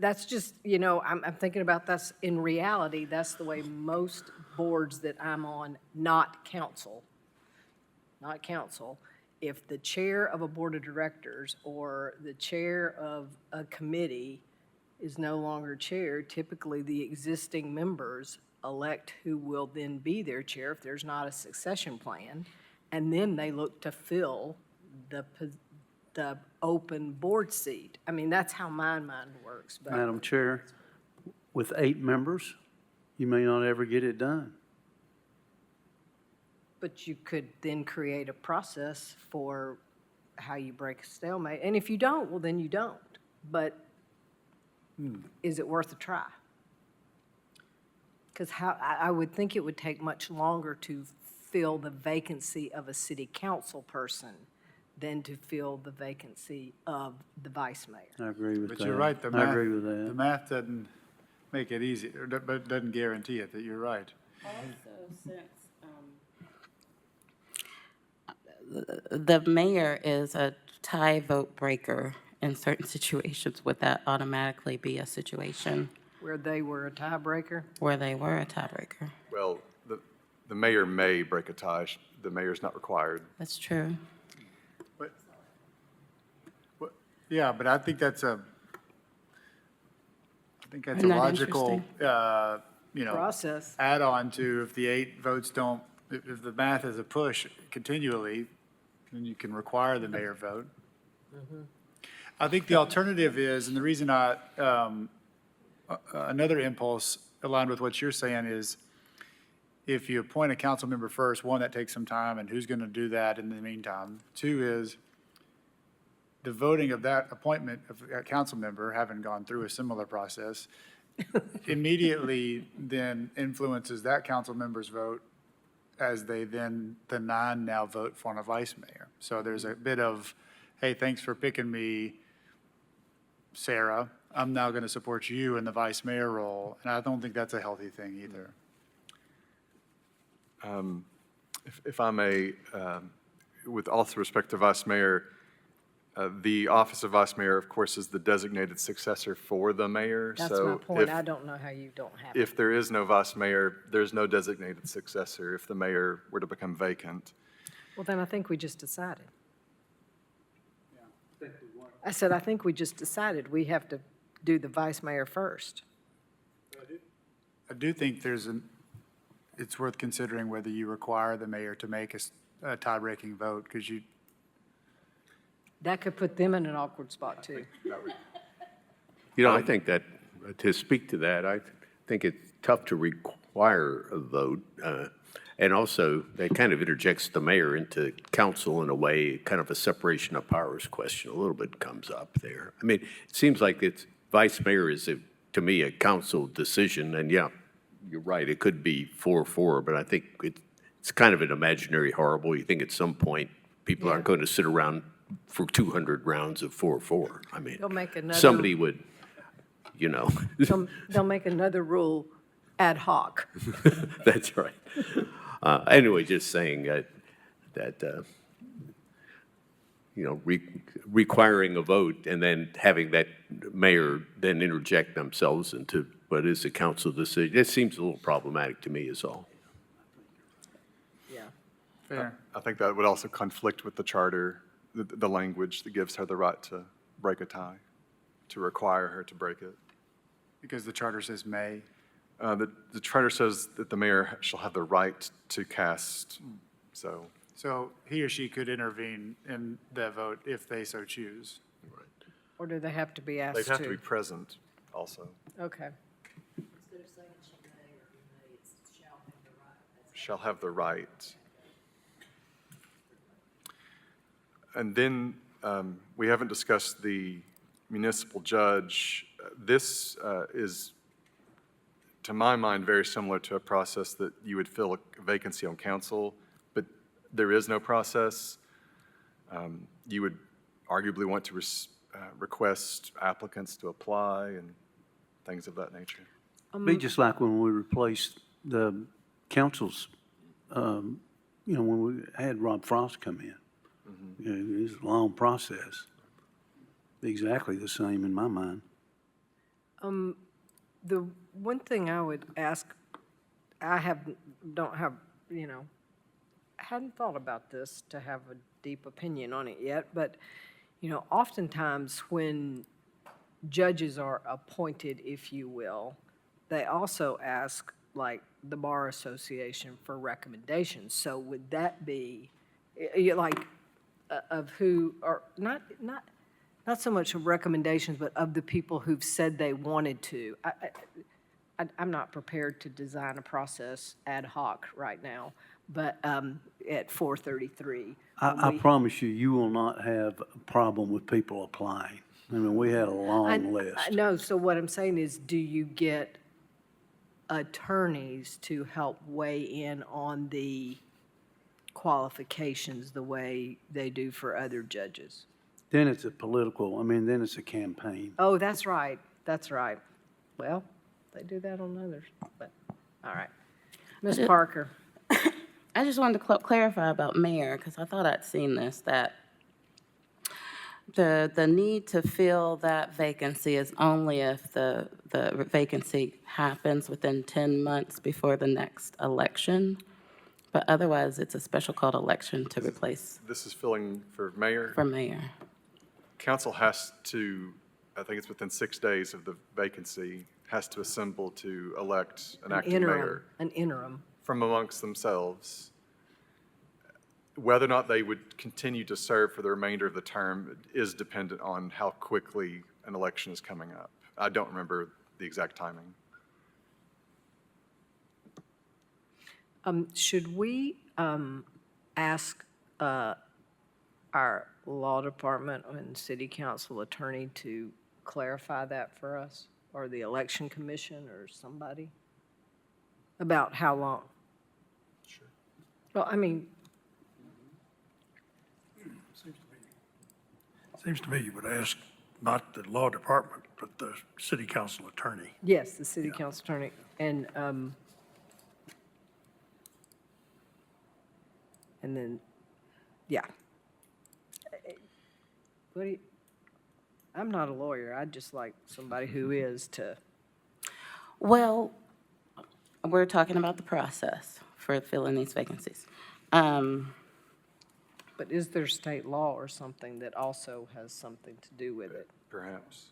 that's just, I'm thinking about this. In reality, that's the way most boards that I'm on, not council, if the chair of a board of directors or the chair of a committee is no longer chair, typically the existing members elect who will then be their chair if there's not a succession plan, and then they look to fill the open board seat. I mean, that's how my mind works. But Madam Chair, with 8 members, you may not ever get it done. But you could then create a process for how you break a stalemate. And if you don't, well, then you don't. But is it worth a try? Because I would think it would take much longer to fill the vacancy of a city council person than to fill the vacancy of the vice mayor. I agree with that. But you're right, I agree with that. the math doesn't make it easy, but doesn't guarantee it, that you're right. Also, since the mayor is a tie vote breaker in certain situations, would that automatically be a situation Where they were a tiebreaker? where they were a tiebreaker? Well, the mayor may break a tie. The mayor's not required. That's true. Yeah, but I think that's a Isn't that logical, Process. add-on to if the 8 votes don't, if the math is a push continually, then you can require the mayor vote. I think the alternative is, and the reason another impulse aligned with what you're saying is, if you appoint a council member first, 1, that takes some time, and who's going to do that in the meantime? 2 is, the voting of that appointment of a council member, having gone through a similar process, immediately then influences that council member's vote as they then, the 9 now vote for a vice mayor. So there's a bit of, hey, thanks for picking me, Sarah. I'm now going to support you in the vice mayor role. And I don't think that's a healthy thing either. If I may, with all due respect to vice mayor, the office of vice mayor, of course, is the designated successor for the mayor. That's So my point. I don't know how you don't have it. if there is no vice mayor, there's no designated successor if the mayor were to become vacant. Well, then I think we just decided. I said, I think we just decided we have to do the vice mayor first. I do think it's worth considering whether you require the mayor to make a tie-breaking vote, because That could put them in an awkward spot, too. You know, I think that, to speak to that, I think it's tough to require a vote. And also, that kind of interjects the mayor into council in a way, kind of a separation of powers question a little bit comes up there. I mean, it seems like vice mayor is, to me, a council decision, and yeah, you're right, it could be 4-4, but I think it's kind of an imaginary horrible. You think at some point, people aren't going to sit around for 200 rounds of 4-4. I mean, They'll make another- somebody would, you know. They'll make another rule ad hoc. That's right. Anyway, just saying that you know, requiring a vote and then having that mayor then interject themselves into what is a council decision, it seems a little problematic to me is all. Yeah. fair. I think that would also conflict with the charter, the language that gives her the right to break a tie, to require her to break it. Because the charter says may. The charter says that the mayor shall have the right to cast, so. So he or she could intervene in the vote if they so choose. Or do they have to be asked They'd to? have to be present also. Okay. Shall have the right. And then we haven't discussed the municipal judge. This is, to my mind, very similar to a process that you would fill a vacancy on council, but there is no process. You would arguably want to request applicants to apply and things of that nature. Be just like when we replaced the councils, when we had Rob Frost come in. It was a long process. Exactly the same in my mind. The one thing I would ask, I hadn't thought about this to have a deep opinion on it yet, but, oftentimes when judges are appointed, if you will, they also ask, like, the Bar Association for recommendations. So would that be, of who, or not so much of recommendations, but of the people who've said they wanted to? I'm not prepared to design a process ad hoc right now, but at 4:33. I promise you, you will not have a problem with people applying. I mean, we had a long list. No, so what I'm saying is, do you get attorneys to help weigh in on the qualifications the way they do for other judges? Then it's then it's a campaign. Oh, that's right, that's right. Well, they do that on others, but, all right. Ms. Parker? I just wanted to clarify about mayor, because I thought I'd seen this, that the need to fill that vacancy is only if the vacancy happens within 10 months before the next election, but otherwise, it's a special called election to replace This is filling for mayor. for mayor. Council has to, I think it's within 6 days of the vacancy, has to assemble to elect an acting mayor An interim. from amongst themselves. Whether or not they would continue to serve for the remainder of the term is dependent on how quickly an election is coming up. I don't remember the exact timing. Should we ask our law department and city council attorney to clarify that for us, or the election commission or somebody, about how long? Sure. Well, I mean, Seems to me you would ask not the law department, but the city council attorney. yes, the city council attorney, and then, yeah. What do you, I'm not a lawyer, I'd just like somebody who is to. Well, we're talking about the process for filling these vacancies. But is there state law or something that also has something to do with it? Perhaps.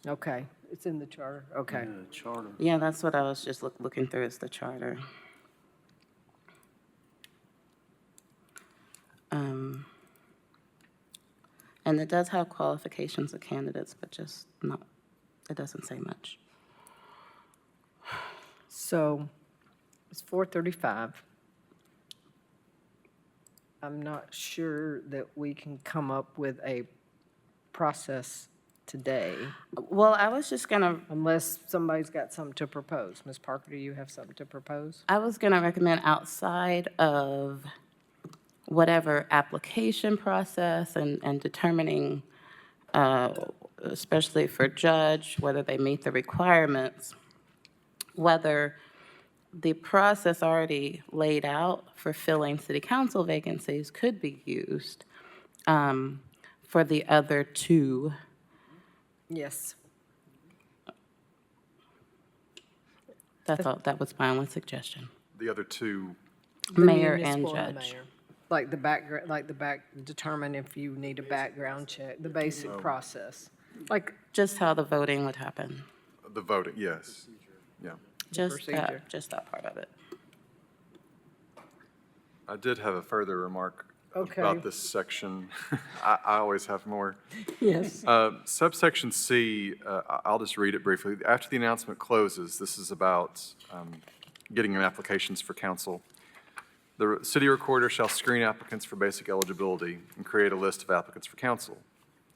Okay, it's in the charter, okay. Charter. Yeah, that's what I was just looking through, is the charter. And it does have qualifications of candidates, but just not, it doesn't say much. So it's 4:35. I'm not sure that we can come up with a process today Well, I was just gonna, unless somebody's got something to propose. Ms. Parker, do you have something to propose? I was gonna recommend outside of whatever application process and determining, especially for judge, whether they meet the requirements, whether the process already laid out for filling city council vacancies could be used for the other two. Yes. That was my only suggestion. The other two, The Mayor and municipal the judge. mayor. Like the background, determine if you need a background check, the basic process. Like, Just how the voting would happen. the voting, yes. Yeah. procedure. Just that part of it. I did have a further remark Okay. about this section. I always have more. yes. Subsection C, I'll just read it briefly. After the announcement closes, this is about getting in applications for council. The city recorder shall screen applicants for basic eligibility and create a list of applicants for council.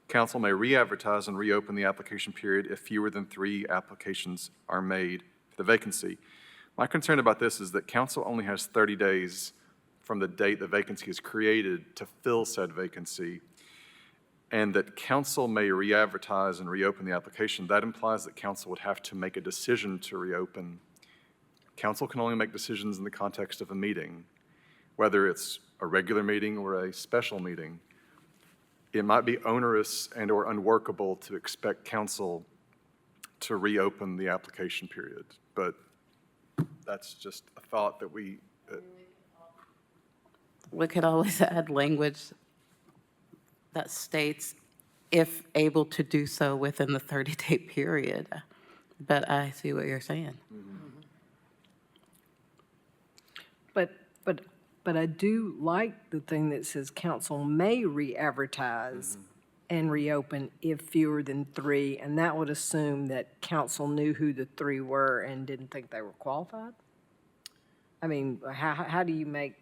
Council may re-advertise and reopen the application period if fewer than 3 applications are made for the vacancy. My concern about this is that council only has 30 days from the date the vacancy is created to fill said vacancy, and that council may re-advertise and reopen the application. That implies that council would have to make a decision to reopen. Council can only make decisions in the context of a meeting, whether it's a regular meeting or a special meeting. It might be onerous and/or unworkable to expect council to reopen the application period, but that's just a thought that we, We could always add language that states if able to do so within the 30-day period. But I see what you're saying. But I do like the thing that says council may re-advertise and reopen if fewer than 3, and that would assume that council knew who the 3 were and didn't think they were qualified? I mean, how do you make,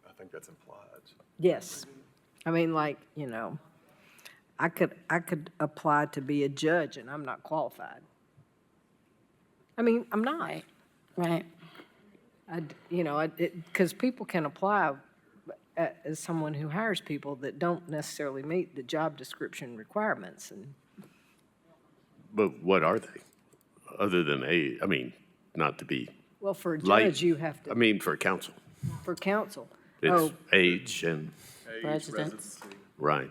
I think that's implied. yes. I mean, like, you know, I could apply to be a judge and I'm not qualified. I mean, I'm not. Right, right. Because people can apply as someone who hires people that don't necessarily meet the job description requirements. And But what are they? Other than I mean, not to be well, for a light. judge, you have I to, mean, for council. for counsel. It's Oh, age and, Residents. right.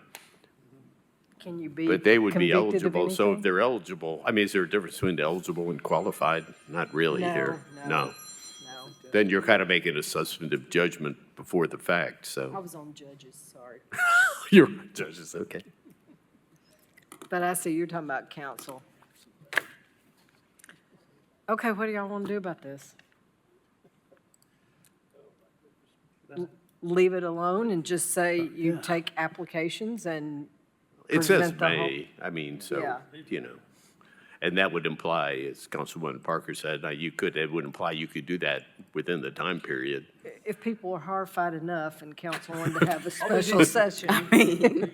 can you be But they would be convicted of eligible, so if anything? they're eligible, I mean, is there a difference between eligible and qualified? Not really No, here. no. No. No. Then you're kind of making a substantive judgment before the fact, I so. was on judges, sorry. You're judges, okay. But I see you're talking about counsel. Okay, what do y'all want to do about this? Leave it alone and just say you take applications and It says present the whole- may, I mean, so, Yeah. you know. And that would imply, as Councilwoman Parker said, it would imply you could do that within the time period. If people are horrified enough and council wanted to have a special session.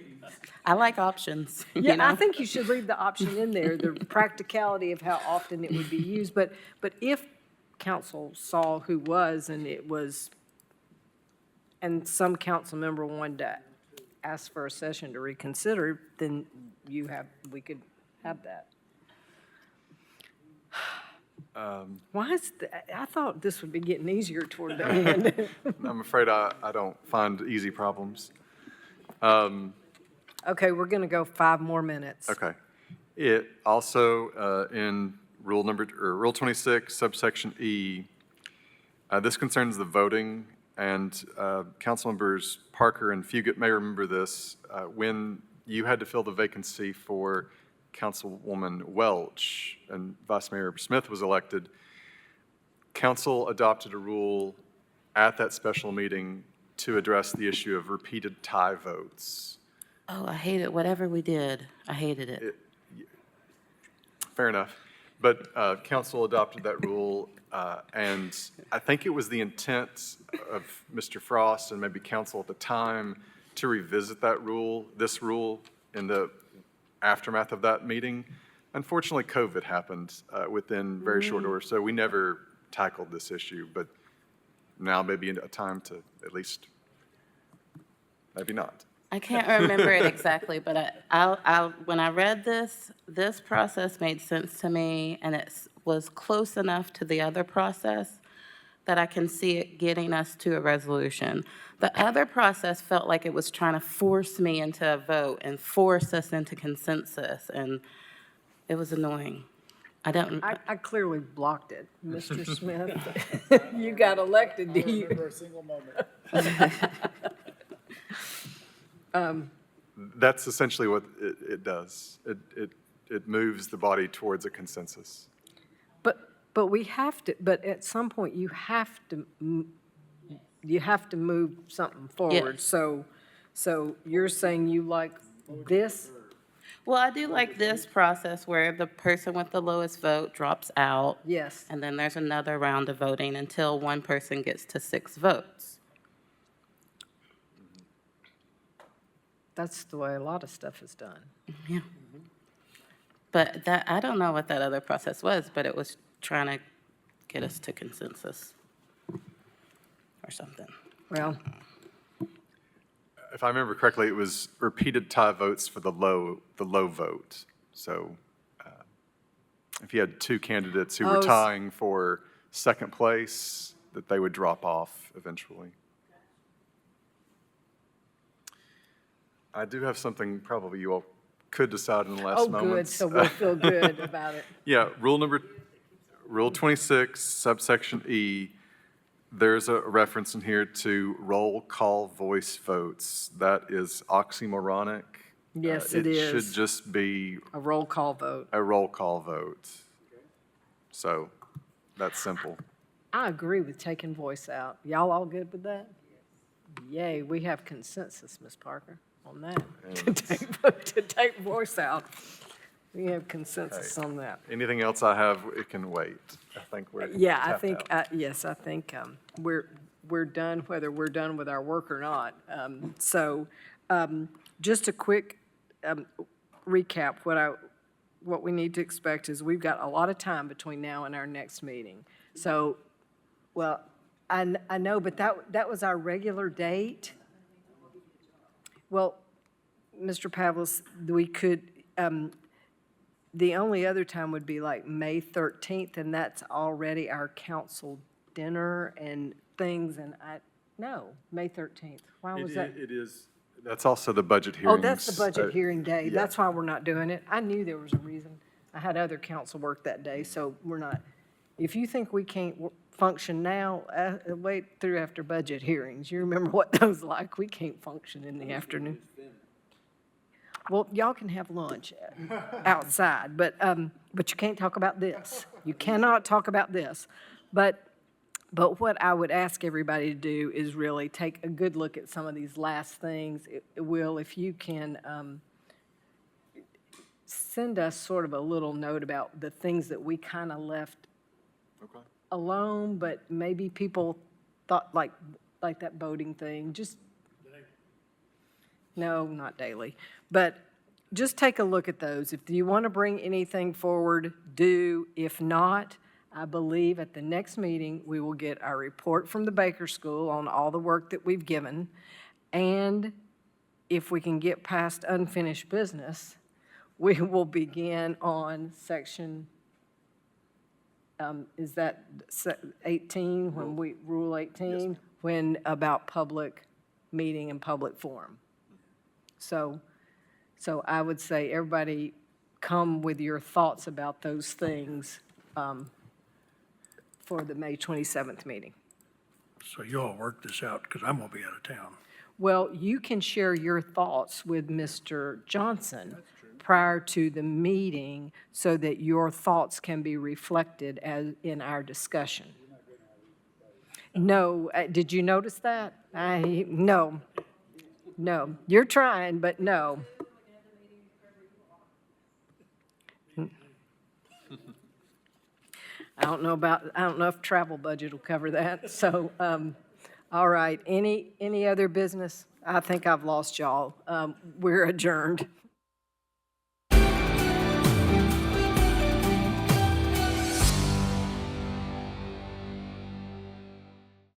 I like options, you Yeah, I know? think you should leave the option in there, the practicality of how often it would be used. But if council saw who was and it was, and some council member wanted to ask for a session to reconsider, then we could have that. Why is, I thought this would be getting easier toward the end. I'm afraid I don't find easy problems. Okay, we're going to go 5 more minutes. Okay. It also, in Rule 26, subsection E, this concerns the voting And council members Parker and Fugit may remember this, when you had to fill the vacancy for Councilwoman Welch and Vice Mayor Smith was elected, council adopted a rule at that special meeting to address the issue of repeated tie votes. Oh, I hate it. Whatever we did, I hated it. Fair enough. But council adopted that rule, and I think it was the intent of Mr. Frost and maybe council at the time to revisit that rule, this rule, in the aftermath of that meeting. Unfortunately, COVID happened within very short order, so we never tackled this issue, but now maybe a time to at least, maybe not. I can't remember it exactly, but when I read this process made sense to me, and it was close enough to the other process that I can see it getting us to a resolution. The other process felt like it was trying to force me into a vote and force us into consensus, and it was annoying. I clearly blocked it, Mr. Smith. You got elected, do you? a single moment. That's essentially what it does. It moves the body towards a consensus. But we have to, but at some point, you have to move something forward. Yes. So you're saying you like this? Well, I do like this process where the person with the lowest vote drops out. Yes. And then there's another round of voting until one person gets to 6 votes. That's the way a lot of stuff is done. Yeah. But I don't know what that other process was, but it was trying to get us to consensus or something. Well, If I remember correctly, it was repeated tie votes for the low vote. So if you had 2 candidates who were tying for second place, that they would drop off eventually. I do have something probably you all could decide in the last moments. good, so we'll feel good about it. Yeah, Rule 26, subsection E, there's a reference in here to roll call voice votes. That is oxymoronic. Yes, it It is. should just be A roll call vote. a roll call vote. So that's simple. I agree with taking voice out. Y'all all good with that? Yay, we have consensus, Ms. Parker, on that. To take voice out. We have consensus on that. Anything else I have, it can wait. I think we're Yeah, I tapped think, out. yes, I think we're done, whether we're done with our work or not. Just a quick recap, what we need to expect is we've got a lot of time between now and our next meeting. So, well, I know, but that was our regular date. Well, Mr. Pavlis, we could, the only other time would be like May 13th, and that's already our council dinner and things, and no, May 13th. Why was that? It is, that's also the budget hearings. Oh, that's the budget hearing day. yeah. That's why we're not doing it. I knew there was a reason. I had other council work that day, so we're not. If you think we can't function now, wait through after budget hearings. You remember what those like? We can't function in the afternoon. Well, y'all can have lunch outside, but you can't talk about this. You cannot talk about this. But what I would ask everybody to do is really take a good look at some of these last things. Will, if you can send us sort of a little note about the things that we kind of left alone, but maybe people thought like that voting thing, just. No, not daily. But just take a look at those. If you want to bring anything forward, do. If not, I believe at the next meeting, we will get our report from the Baker School on all the work that we've given. And if we can get past unfinished business, we will begin on section, is that 18, when we, Rule 18? When about public meeting and public forum. So I would say everybody come with your thoughts about those things for the May 27th meeting. So you all work this out, because I'm going to be out of town. Well, you can share your thoughts with Mr. Johnson prior to the meeting so that your thoughts can be reflected as, in our discussion. No, did you notice that? No, you're trying, but no. I don't know if travel budget will cover that, so, all right, any other business? I think I've lost y'all. We're adjourned.